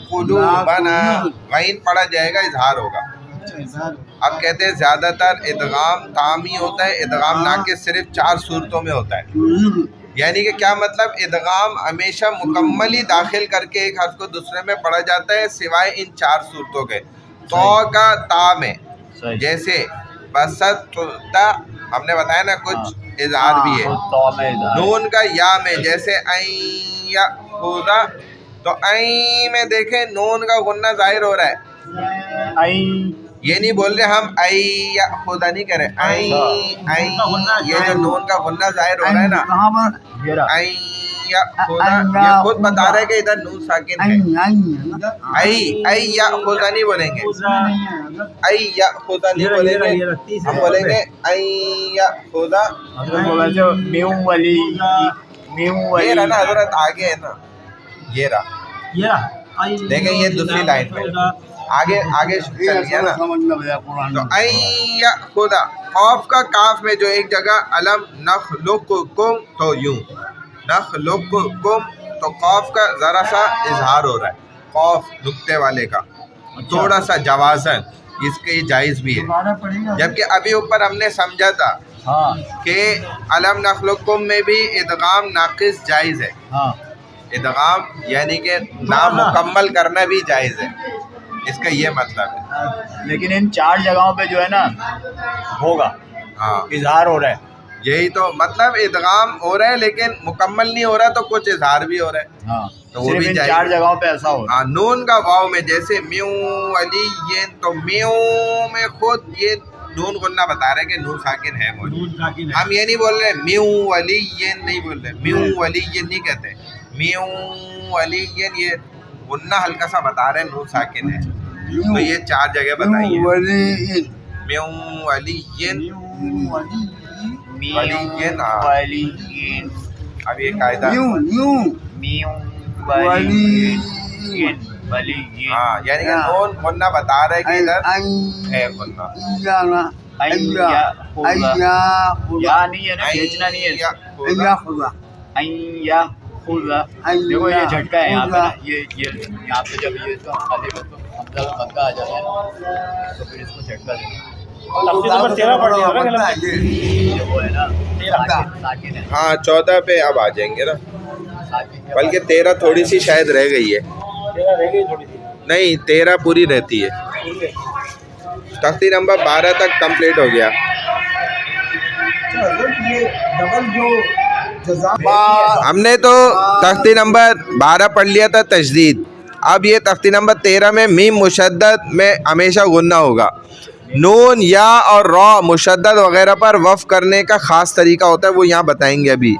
قلوبنا، غین پڑھا جائے گا، اظہار ہوگا۔ اب کہتے ہیں زیادہ تر ادغام تام ہی ہوتا ہے، ادغام ناقص صرف 4 صورتوں میں ہوتا ہے، یعنی کہ کیا مطلب، ادغام ہمیشہ مکمل ہی داخل کر کے ایک حرف کو دوسرے میں پڑھا جاتا ہے سوائے ان 4 صورتوں کے۔ تو کا تا میں جیسے بسط تا ہم نے بتایا نا کچھ اظہار بھی ہے، نون کا یا میں جیسے این یا خدا، تو این میں دیکھیں نون کا غنہ ظاہر ہو رہا ہے، یہ نہیں بول رہے ہم ای یا خدا نہیں کرے، یہ جو نون کا غنہ ظاہر ہو رہا ہے نا، ای یا خدا، یہ خود بتا رہا ہے کہ ادھر نون ساکن ہے، ای یا خدا نہیں بولیں گے، ای یا خدا نہیں بولیں گے، ہم بولیں گے ای یا خدا۔ یہ رہا نا حضرت، آگے ہے نا، یہ رہا، دیکھیں یہ دوسری لائن میں آگے چل گیا نا، تو ای یا خدا، قوف کا کاف میں جو ایک جگہ علم نخلقکم، تو یوں نخلقکم، تو قوف کا ذرا سا اظہار ہو رہا ہے، قوف نقطے والے کا تھوڑا سا جوازن، اس کے جائز بھی ہے، جبکہ ابھی اوپر ہم نے سمجھا تھا کہ علم نخلقکم میں بھی ادغام ناقص جائز ہے، ادغام یعنی کہ نامکمل کرنا بھی جائز ہے، اس کا یہ مطلب ہے، لیکن ان 4 جگہوں پہ جو ہے نا ہوگا، ہاں اظہار ہو رہا ہے، یہی تو مطلب، ادغام ہو رہا ہے لیکن مکمل نہیں ہو رہا، تو کچھ اظہار بھی ہو رہا ہے، ہاں تو وہ صرف بھی ان جائز 4 جگہوں پہ ایسا ہوگا۔ ہاں نون کا واو میں جیسے میو علی، تو میو میں خود یہ نون غنہ بتا رہے کہ نون ساکن ہے موجود، ہم یہ نہیں بول رہے میو علی نہیں بول رہے، میو علی نہیں کہتے، میو علی یہ غنہ ہلکا سا بتا رہے نون ساکن ہے، تو یہ 4 جگہ بتائیے، میو علی، اب یہ قاعدہ، ہاں یعنی کہ نون غنہ بتا رہے کہ ادھر ہے غنہ، یا نہیں ہے نا، کھینچنا نہیں ہے، دیکھو یہ جھٹکا ہے یہاں پہ نا، یہ یہاں پہ جب یہ تو حمزہ کا مکہ آ جاتا ہے نا، تو پھر اس کو جھٹکا دینا، وہ ہے نا ساکن ہے، ہاں 14 پہ اب آ جائیں گے نا، بلکہ 13 تھوڑی سی شاید رہ گئی ہے، نہیں 13 پوری رہتی ہے، تختی نمبر 12 تک کمپلیٹ ہو گیا۔ ہم نے تو تختی نمبر 12 پڑھ لیا تھا تشدید، اب یہ تختی نمبر 13 میں میم مشدد میں ہمیشہ غنہ ہوگا، نون یا اور را مشدد وغیرہ پر وقف کرنے کا خاص طریقہ ہوتا ہے، وہ یہاں بتائیں گے ابھی۔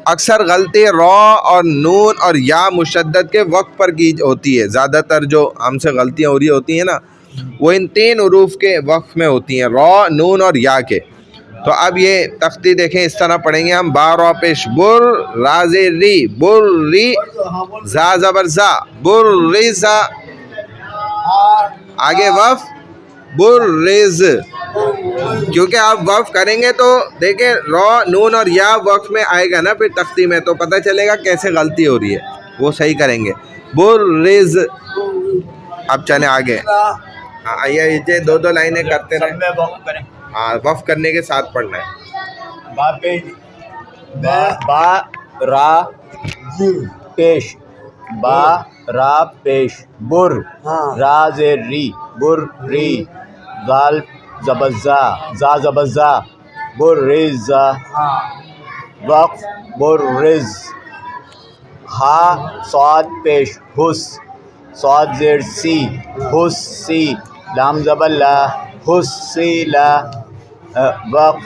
اکثر غلطی را اور نون اور یا مشدد کے وقف پر کی ہوتی ہے، زیادہ تر جو ہم سے غلطیاں ہو رہی ہوتی ہیں نا، وہ ان 3 حروف کے وقف میں ہوتی ہیں، را، نون اور یا کے۔ تو اب یہ تختی دیکھیں، اس طرح پڑھیں گے ہم، با را پیش بر، را زیر ری، بر ری، زا زبر زا، بر ریزا، آگے وقف برز، کیونکہ آپ وقف کریں گے تو دیکھیں را، نون اور یا وقف میں آئے گا نا پھر تختی میں، تو پتہ چلے گا کیسے غلطی ہو رہی ہے، وہ صحیح کریں گے، برز۔ اب چلیں آگے، ہاں یہ 2 لائنیں کرتے رہیں، ہاں وقف کرنے کے ساتھ پڑھنا ہے۔ با را پیش، با را پیش، بر، را زیر ری، بر ری، زال زبر زا، زا زبر زا، بر ریزا، وقف بر رز، ہا صاد پیش حس، صاد زیر سی، حس سی، لام زبر لا، حس سی لا، وقف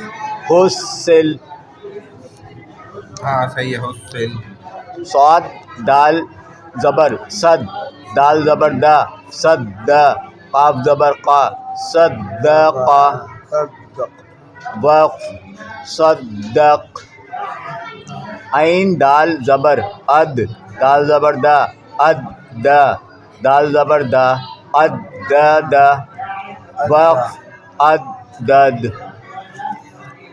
حسل، ہاں صحیح ہے، حسن۔ صاد دال زبر صد، دال زبر دا، صد دا، قاف زبر قا، صدقا، وقف صدق، عین دال زبر اد، دال زبر دا، اد دا، دال زبر دا، اد دا دا، وقف اد دد،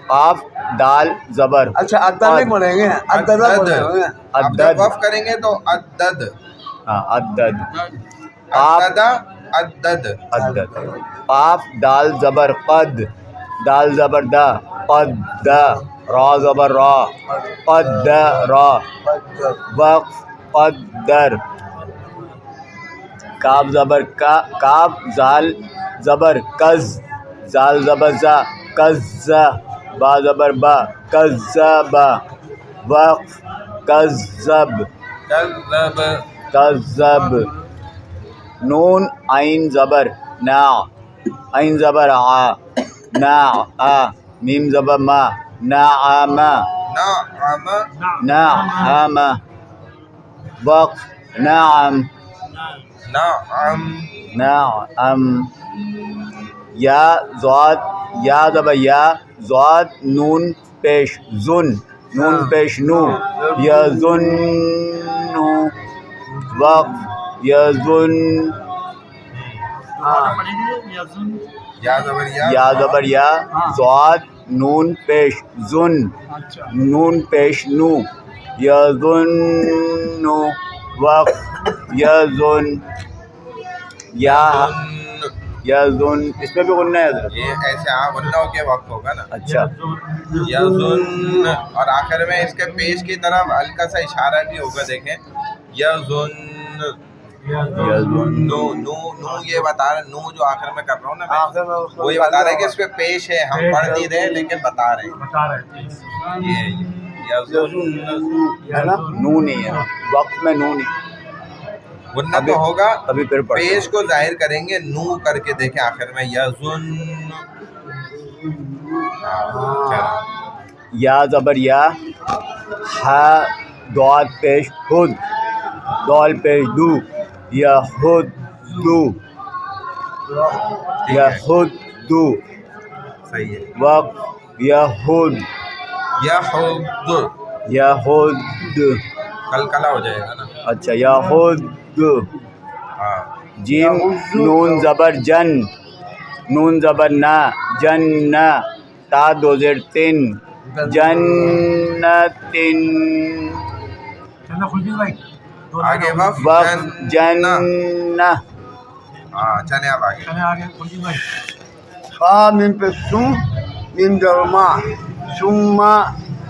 قاف دال زبر اچھا عدد نہیں پڑھیں گے، عدد پڑھیں گے. اب جب وقف کریں گے تو عدد، ہاں عدد. قاف عدد عدد. قاف دال زبر قد، دال زبر دا قد دا. را زبر را قد را. وقف قدر. کاف زبر کا، کاف زال زبر کز، زال زبر زا کز. با زبر با کذب. وقف کذب کذب کذب. نون عین زبر نا، عین زبر آ نا آ. میم زبر ما نعم نعم نعم. وقف نعم نعم نعم. یا ضاد، یا زبر یا ضاد نون پیش زن، نون پیش نو یظن. وقف یظن. یا زبر یا زبر یا ضاد نون پیش زن، نون پیش نو یظن. وقف یظن. یا یظن. اس میں بھی غنہ ہے حضرت. یہ ایسے غنہ ہو کے وقف ہوگا نا. اچھا یظن. اور آخر میں اس کے پیش کی طرف ہلکا سا اشارہ بھی ہوگا، دیکھیں یظن. یظن. نو نو نو یہ بتا رہا ہے، نو جو آخر میں کر رہا ہوں نا میں، وہ یہ بتا رہا ہے کہ اس پہ پیش ہے، ہم پڑھ نہیں رہے لیکن بتا رہے ہیں. یہ یظن. ہے نا، نو نہیں ہے وقت میں، نو نہیں. غنہ تو ہوگا، ابھی پھر پڑھ. پیش کو ظاہر کریں گے، نو کر کے دیکھیں آخر میں یظن. یا زبر یا ہا دال پیش خود، دال پیش دو یا خود دو یا خود دو. صحیح ہے. وقف یا خود یحض. یا خود. کلکلا ہو جائے گا نا. اچھا یا خود. ہاں. جیم نون زبر جن، نون زبر نا جن نا. تا دو زیر تین جنتن. آگے وقف وقف جن. ہاں چلیں اب آگے. خا میم پہ سو، میم درما سما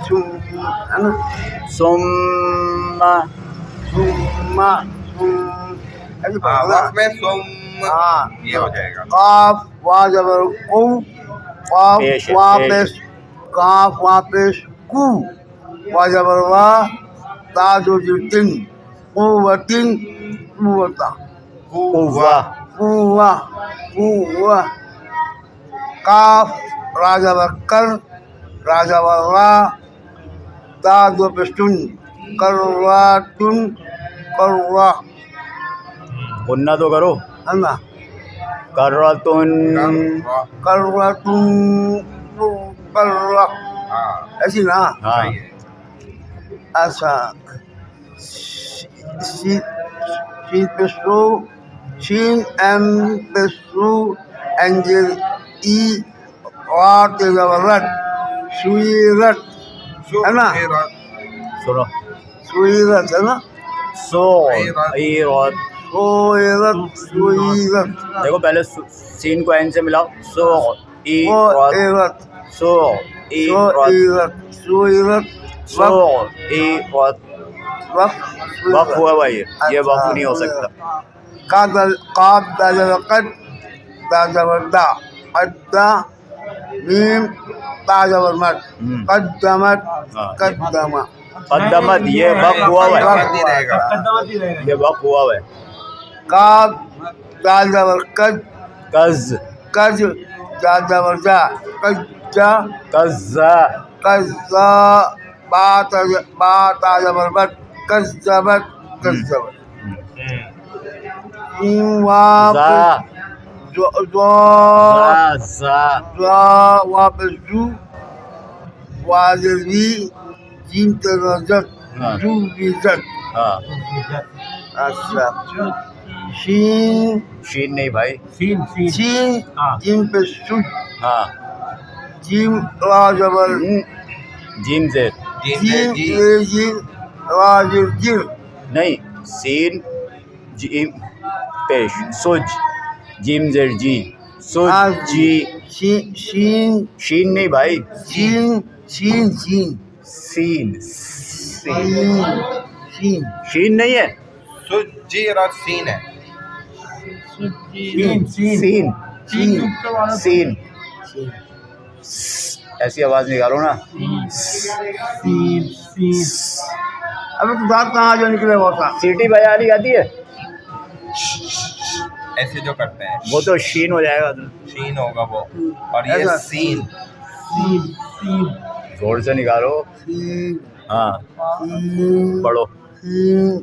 سم، ہے نا، ثم سما سم. ایسے پڑھا نا. وقف میں ثم ہاں. یہ ہو جائے گا. قاف وا زبر کو، قاف پیش ہے، وا پیش. پیش قاف وا پیش کو. وا زبر وا تا دو تن قوتن قوتا قوہ. قوہ قوہ. قاف را زبر کر، را زبر را تا دو پشتن کراتن کرا. غنہ تو کرو. ہے نا. کرتن. کراتن کرا. ہاں ایسی نا. ہاں. اچھا. سین پسو، شین ایم پسو انجل ای رات زبرت سویرت. ہے نا. سنو. سویرت ہے نا. سوعیرت. سویرت سویرت. دیکھو پہلے سین کو عین سے ملاؤ. سوعیرت سویرت سوعیرت سویرت سویرت. سوعیرت. وقف ہوا بھائی، یہ وقف نہیں ہو سکتا. قاد دا زبر قد، دا زبر دا قدا. میم تا زبر مد قدمت قدما. قدمت یہ وقف ہوا ہوا ہے، نہیں رہے گا. یہ وقف ہوا ہوا ہے. قاد دا زبر قد، قز قد دا زبر دا قدا. قزا. قزا با تا زبر بد قزبت قزبت. زا زا. واپس جو واضحی جیم تنازت جو بیزت. ہاں. اچھا. شین شین نہیں بھائی. شین جیم پہ سو، ہاں. جیم را زبر جیم زیر جیم زیر جیم را زیر جر نہیں، سین جیم پیش سج، جیم زیر جی سج جی، شین شین نہیں بھائی، شین شین شین سین شین شین نہیں ہے، سجیرت سین ہے. شین سین تین نقطے والا سین، ایسی آواز نکالو نا. ابھی تو دانت کہاں جو نکلے وہ تھا سیٹی بجانی آتی ہے ایسے جو کرتے ہیں وہ تو شین ہو جائے گا، شین ہوگا وہ. اور یہ ایسا. سین. زور سے نکالو. شین ہاں شین پڑھو. شین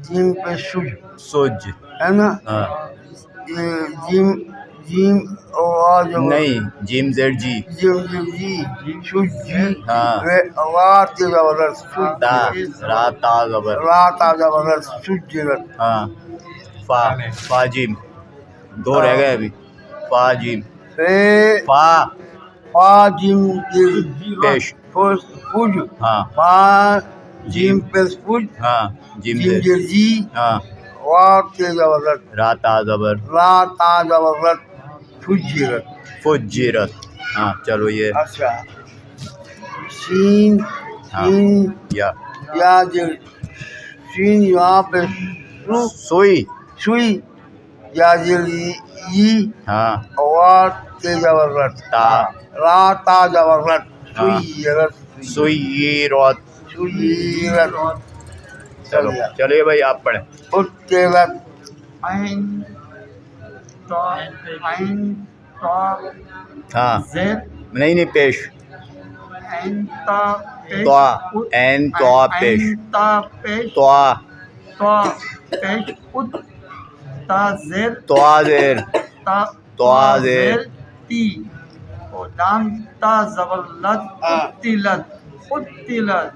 جیم پہ شج سج، ہے نا. ہاں یہ جیم جیم آواز نہیں، جیم زیر جی جیم جیم جی شج جی ہاں. آواز کی زبردست تا را تا زبر رات آ زبردست سجرت ہاں. فا فا جیم دو رہ گئے ابھی. فا جیم فا فا جیم جیم پیش فوج ہاں فا جیم پس فوج ہاں. جیم جیم زیر جیر جی ہاں. وات کی زبردست را تا زبر رات آ زبردست سجرت. فجرت. ہاں چلو یہ اچھا شین ہاں. شین یا یا جر شین یہاں پہ سوئی سوئی یا جر ای ہاں. وات کی زبردست تا رات آ زبردست ہاں. سجرت سوئیرت. سجرت. چلو چلیے بھائی آپ پڑھیں. اترت عین تا عین تا ہاں زیر نہیں پیش عین تا پیش توا این توا پیش عین تا پیش توا تا پیش ات تا زیر توا زیر تا توا زیر تی اور لام تا زبر لد اتلت اتلت.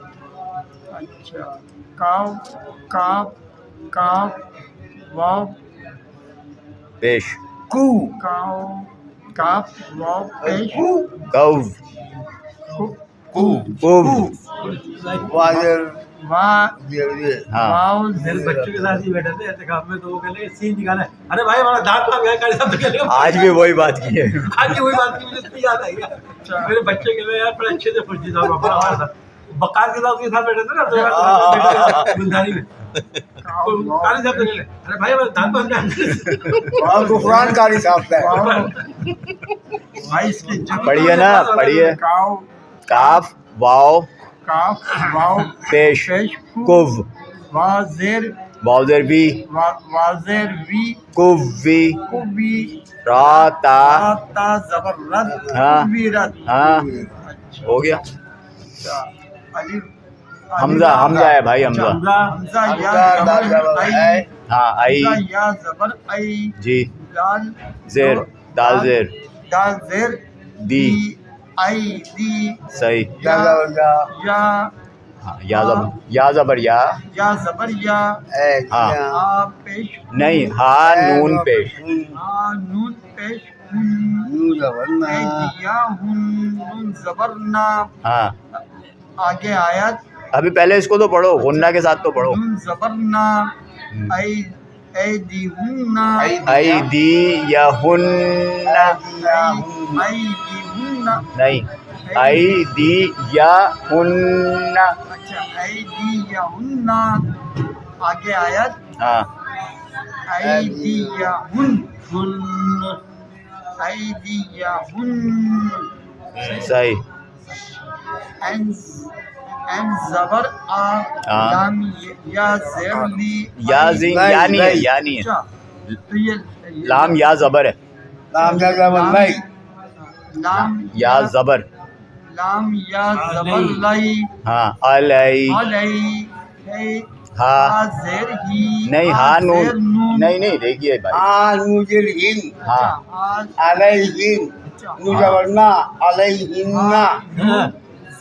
اچھا کاف کاف کاف واو پیش کو کاف کاف واو پیش کو کو واجر وا یہ ہاں. واو میرے بچوں کے ساتھ ہی بیٹھے تھے اعتکاف میں، تو وہ کہنے لگے سین نکالا ہے. ارے بھائی ہمارا دانت کہاں گیا؟ کالی صاحب تو کہنے لگے آج بھی وہی بات کی ہے. آج کی وہی بات کی مجھے اتنی یاد آئی ہے. میرے بچے کے لیے یار بڑے اچھے سے فرجی صاحب ہمارے ساتھ بقال کے ساتھ بیٹھے تھے نا، تو گلدانی میں کالی صاحب تو کہنے لگے ارے بھائی ہمارا دانت کہاں گیا؟ اور غفران کاری صاحب کا ہے. بھائی اس کی جگہ پڑھیے نا پڑھیے. کاف کاف واو کاف واو پیش پیش کوو وا زیر واو زیر وی واضر وی کووی کوبی را تا تا زبر رد ہاں. کوبیرت. ہاں ہو گیا. الف حمزہ حمزہ ہے بھائی حمزہ. حمزہ یا زبر ای ہاں آئی حمزہ یا زبر ای جی دال زیر دال زیر دال زیر دی ای دی صحیح. یا یا ہاں. یا زبر یا یا زبر یا ہاں. آ پیش نہیں ہاں نون پیش ہاں نون پیش ہن اے دیا ہن نون زبر نا. ہاں. آگے آیت ابھی پہلے اس کو تو پڑھو، غنہ کے ساتھ تو پڑھو. نون زبر نا اے دی ہن نا ای دی یا ہن ای دی ہن نا. نہیں ای دی یا ہن. اچھا ای دی یا ہن نا. آگے آیت ہاں ای دی یا ہن ای دی یا ہن. صحیح. این زبر آ ہاں. لام یا زیر لی یا زین یا نہیں ہے، یا نہیں ہے. اچھا تو یہ لام یا زبر ہے. نام کیا کیا بول بھائی لام یا زبر لام یا زبر لائی ہاں. علی علی ہاں زیر ہی نہیں ہاں نون زیر نہیں نہیں دیکھیے بھائی. نوجر ہن ہاں علیہن نوجورنا علیہننا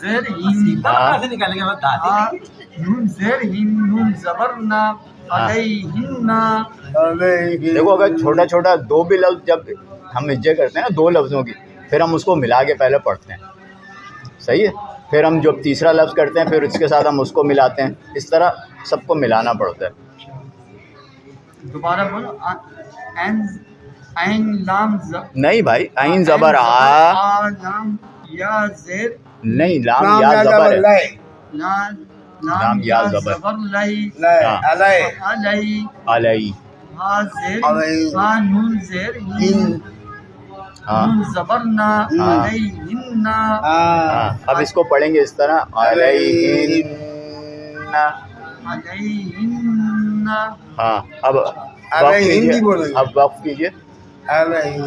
زیر ہی ہاں. سے نکالیں گے ہمارا دانت نون زیر ہی نون زبر نا علیہن. علیہن. دیکھو اگر چھوٹا چھوٹا دو بھی لفظ جب ہم ہجے کرتے ہیں نا دو لفظوں کی، پھر ہم اس کو ملا کے پہلے پڑھتے ہیں. صحیح ہے. پھر ہم جو تیسرا لفظ کرتے ہیں پھر اس کے ساتھ ہم اس کو ملاتے ہیں، اس طرح سب کو ملانا پڑتا ہے۔ دوبارہ بولو، عین لام نہیں بھائی، عین زبر آ، لام یا زیر نہیں لام نام یا یا زبر ہے، لے لام یا زبر لئی لے ہاں۔ علی علی علی، ہا زیر علی ہا نون زیر ان ہاں نون زبر نا ہاں۔ علیہن ہاں۔ اب اس کو پڑھیں گے اس طرح، علیہن، علیہن ہاں۔ اب وقف علیہن کیجیے، بھی بولیں گے۔ اب وقف کیجیے، علیہن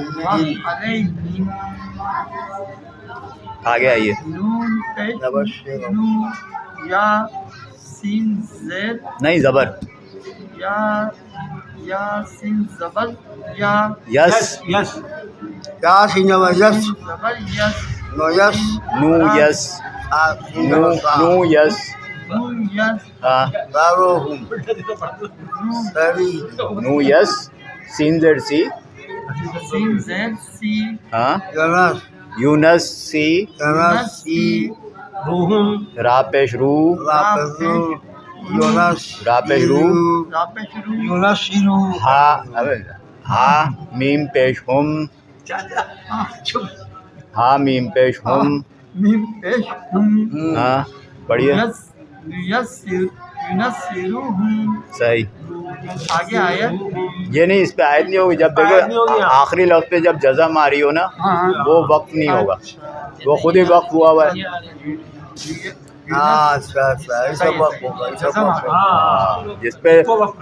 علیہن آگے آئیے۔ نون پیش نبشر نون یا سین زیر نہیں زبر، یا سین زبر یا یس، یس یا سینما یس زبر یس نو یس نو یس، نو نو یس، نون یس ہاں، داروہم نون سری نو یس، سین زیڈ سی، سین زیر سی ہاں، یونس یونس سی، یونس سی روحم را پیش رو، راپسو یونس را پیش رو، راپے شروع یونس شیرو ہا، ہا میم پیش ہم، ہا میم پیش ہم، میم پیش ہم ہاں پڑھیے، یونسیروہم صحیح۔ آگے آیت یہ نہیں، اس پہ آیت نہیں ہوگی، جب آیت نہیں ہوگی، دیکھو ہاں۔ آخری لفظ پہ جب جزم آ رہی ہو نا ہاں وہ وقف نہیں ہوگا، وہ خود ہی وقف ہوا ہوا ہے۔ ہاں اچھا اچھا ایسا وقت ہوگا ایسا وقت ہوگا ہاں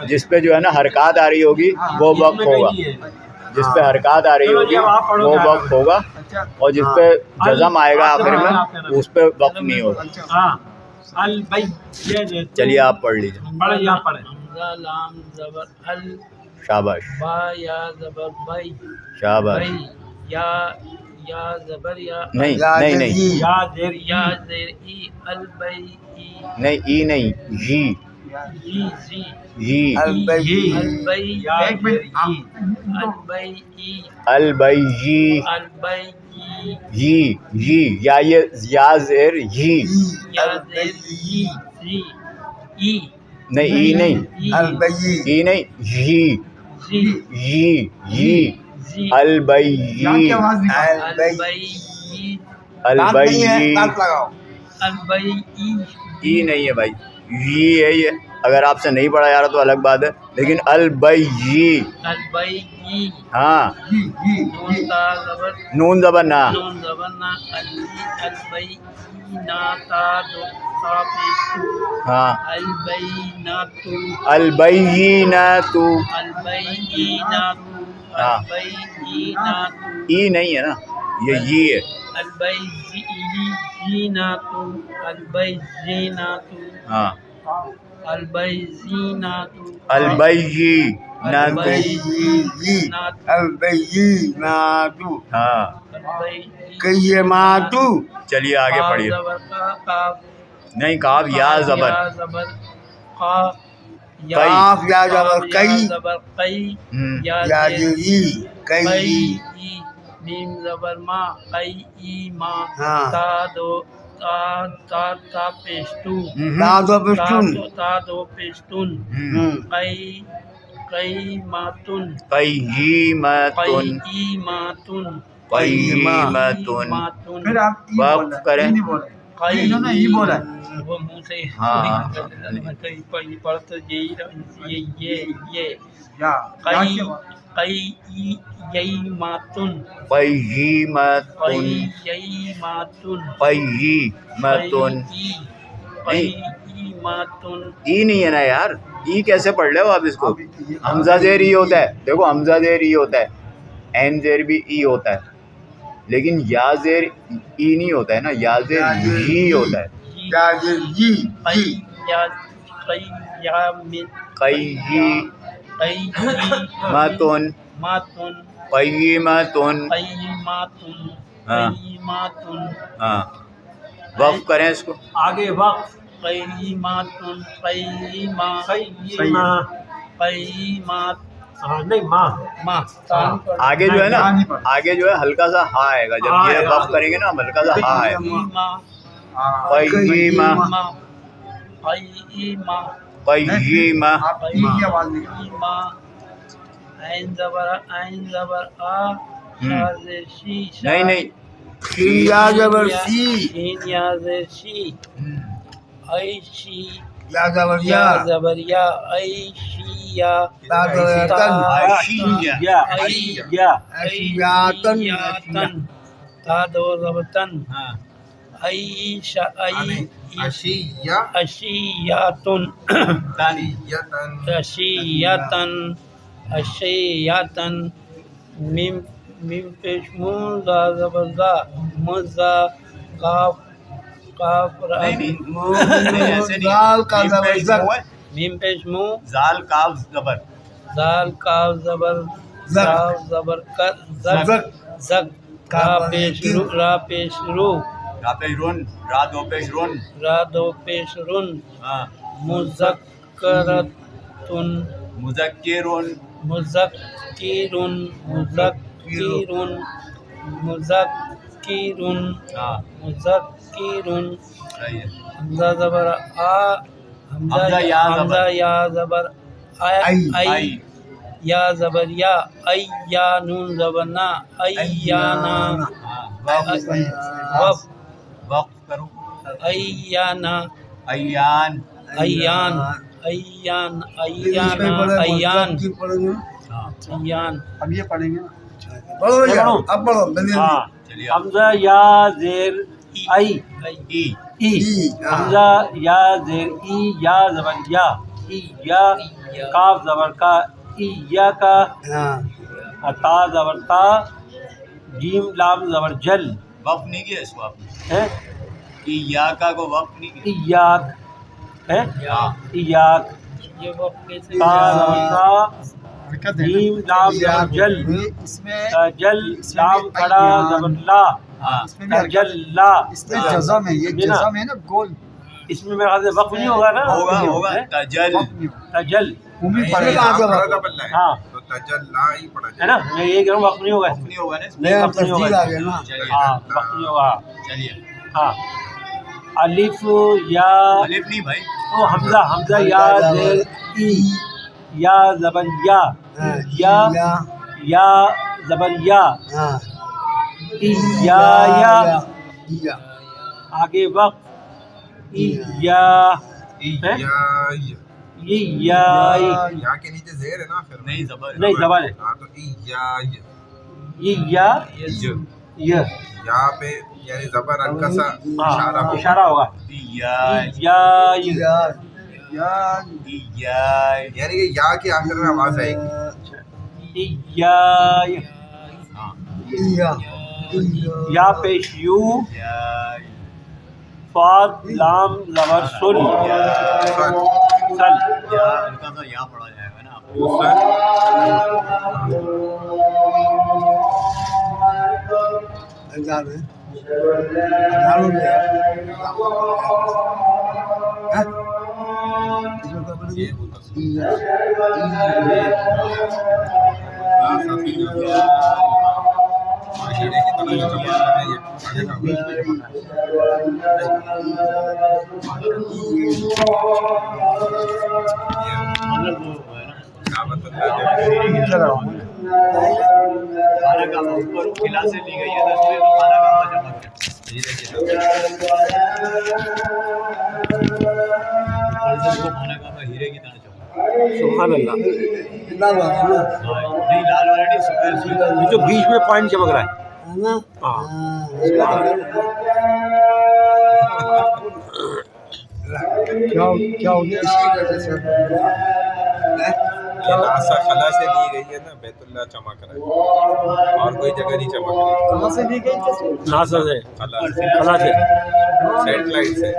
جس پہ جو ہے نا حرکات آ رہی ہوگی وہ وقف ہوگا، جس پہ حرکات آ رہی ہوگی وہ وقف ہوگا، اچھا اور جس پہ جزم آئے گا آخر میں اس پہ وقف نہیں ہوگا۔ ہاں البئی یہ چلیے آپ پڑھ لیجیے، پڑھے یہاں پڑھے حمزہ لام زبر ال شاباش با یا زبر بئی شاباش، بئی یا زبر یا نہیں یا نہیں نہیں جزی یا زیر یا زیر ای البئی ای نہیں، ای نہیں، جی جی جی جی، البئی البئی یا ایک زیر منٹ البئی ای البئی جی، البئی ای جی جی، یا یہ یا زیر جی، یا زیر ای جی ای نہیں ای نہیں، ای البئی ای نہیں، جی جی جی جی، جی البئی یہاں کی جی، آواز نکال البئی ای البئی نہیں ہے جی، دانت لگاؤ البئی ای ای نہیں ہے بھائی، جی ہے یہ، اگر آپ سے نہیں پڑھا جا رہا تو الگ بات ہے، لیکن البئی جی، البئی ای ہاں، جی جی نون تا زبر نون زبر نہ، نون زبر نا علی البئی نا تا دو تا پیش تو ہاں، البئی نا تو البئی نہ تو، البئی نا تو ہاں، البئی نا تو ای نہیں ہے نا، یہ جی ہے، البئی جی نا تو البئی جی نا تو ہاں، البئی جی نا تو البئی جی نہ تو، البئی البئی نادو ہاں، البئی قیماتو چلیے آگے پڑھیے، زبر کا کاف نہیں کاف یا زبر، یا زبر قا کاف یا زبر کئی زبر قی ہم، یا یا جزی کئی قی میم زبر ما قی ای ما ہاں تا دو تا پیشتو دادو پشتون تا دو پیشتون قی ماتن قیمتن، قیماتن قیمتن، پھر آپ ای وقف بولا کریں، ای نہیں بولا قی انہوں نے ای بولا وہ منہ سے ہاں، کہیں پڑھتا یہ یا قی کی آواز قی یئی ماتن قیمتن، یئی ماتن قیمتن، قی ماتن ای نہیں ہے نا یار، ای کیسے پڑھ لے ہو آپ اس کو، حمزہ زیر ای ہوتا ہے، دیکھو حمزہ زیر ای ہوتا ہے، عین زیر بھی ای ہوتا ہے، لیکن یا زیر ای نہیں ہوتا ہے نا، یا زیر جی ہوتا ہے، یا جزی قی یا قی یا من قیمتن، ماتن قیمتن، قیماتن ہاں، قیماتن ہاں، وقف کریں اس کو، آگے وقت قیماتن قیما قیمہ قیمات ہاں نہیں ماں ماں آگے جو ہے نا، آگے جو ہے ہلکا سا ہا آئے گا، جب ہاں یہ آئے گا، وقف کریں گے نا ہم، ہلکا سا ہا آئے گا، قیما قیمہ قیمہ قیمہ آپ ای کی آواز نہیں قیمہ عین زبر آ شاز شی نہیں نہیں شین یا زبر سی شین یا زیر شی عیشی یا زبر یا یا زبر یا عیشیا تا زبر تن عشیہ عشیاتن عیشیاتن تا دو زبطن ہاں عیشا عشیہ عشیاتن تانی عشیاتن عشیاتن میم پیش مون زا زبر زا مزا کاف را نہیں ایسے نہیں زال کا میم زبر پیش زک مو ہے، میم پیش مو زال کاف زبر زال کاف زبر زک کاف زبر کر زک زک زک را پیش رو را پیش رو را پیش رون را دو پیش رون را دو پیش رن ہاں مذکرتن مذکرون مذکرن مذکرن مذکرن ہاں مذکرن صحیح ہے حمزہ زبر آ حمزہ یا زبر. حمزہ یا زبر ای. ای یا زبر یا یا نون زبر نا ایانا ہاں وقف وف وقف کرو ایانا ایان ایان ایان ایانا ایان ہاں ایان اب یہ پڑھیں گے نا پڑھو بھیا اب پڑھو بندے ہاں چلیے حمزہ یا زیر ای ای ای حمزہ یا زیر ای یا زبر یا ای یا کاف زبر کا ای یا کا ہاں تا زبر تا جیم لام زبر جل وقف نہیں کیا اس کو آپ نے ہے ایاکا کو وقف نہیں کیا ایاک ہے ہاں ایاک تا زبر تا حرکت ہے جیم لام زبر جل نا اس میں جل لام کڑا زبر لا ہاں اس میں بھی حرکت جل لا اس میں جزم ہے یہ جی نا. جزم ہے نا گول اس میں میرے خیال سے وقف نہیں ہوگا نا ہوگا ہوگا ہے؟ تجل وقت نہیں ہوگا. تجل وہ بھی نہیں، پڑھے نہیں، گا کہاں سے بڑا وقت؟ کا بلّہ ہے ہاں تو تجلا ہی پڑا ہے نا میں یہ کہہ رہا ہوں وقف نہیں ہوگا اس وقف میں نہیں ہوگا نا اس میں نیا وقت نہیں ہوگا تصدیق آ گیا نا چلیے ہاں وقف نہیں ہوگا چلیے ہاں الف یا الف نہیں بھائی او حمزہ یا زیر ای یا زبر یا ہاں، یا یا زبر یا ہاں ای یا یا آگے وقف ای یا یا یا یا کے نیچے زیر ہے نا پھر نہیں زبر نہیں زبر ہے ہاں تو ای یا یہ یا پہ یعنی زبر انکسا ہاں اشارہ ہو اشارہ ہوگا یا یا یا یا یا یعنی کہ یا کے آخر میں آواز آئے گی یا ہاں یا یا پیش یو یا فاد لام زبر سل سن سل یا ہلکا سا یا پڑھا جائے گا نا آپ کو. سن ہزار ہے ہزاروں میں ہے ہاں؟ اس میں کیا پڑھیں گے؟ کھانا کا اوپر کھلا سے لی گئی ہے تو اس میں تو کھانا کا جمع کر یہ دیکھیے کھانا کا ہیرے کی طرح چمک سبحان اللہ لال والا ہے نا؟ نہیں لال والا نہیں سفید یہ جو بیچ میں پوائنٹ چمک رہا ہے ہے نا؟ ہاں کیا ہو گیا اسی کا جیسا یہ ناسا خلا سے لی گئی ہے نا بیت اللہ چمک رہا ہے اور کوئی جگہ نہیں چمک رہی کہاں سے لی گئی ناسا سے خلا خلا سے سیٹلائٹ سے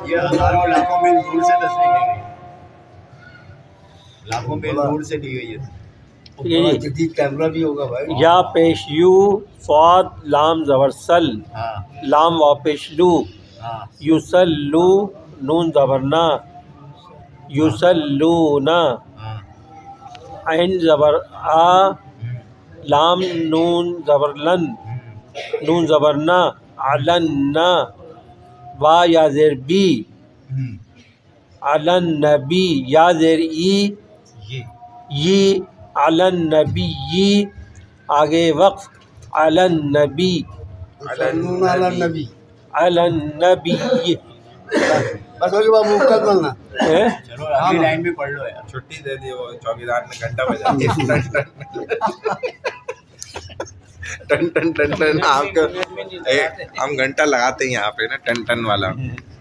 یہ ہزاروں لاکھوں میل دور سے تصویر لی گئی لاکھوں میل دور سے لی گئی ہے بڑا جدید کیمرہ بھی ہوگا بھائی یا پیش یو فاد لام زبر سل ہاں لام واپش لو ہاں یوسلو نون زبر نا یوسلونا ہاں عین زبر آ لام نون زبر لن نون زبر نا علنا وا یا زیر بی علن نبی یا زیر ای یہ علن نبی آگے وقف علن نبی یصلون علی النبی علن نبی بس ہو گیا بابو کل بولنا اگلی لائن بھی پڑھ لو یار. چھٹی دے دی وہ چوکیدار نے گھنٹہ بجا دیا ٹن ٹن ٹن ٹن آپ کو ہم گھنٹہ لگاتے ہیں یہاں پہ نا ٹن ٹن والا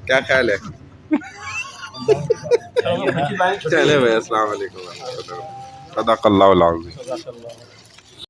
کیا خیال ہے چلے بھائی السلام علیکم صدق اللہ العظیم.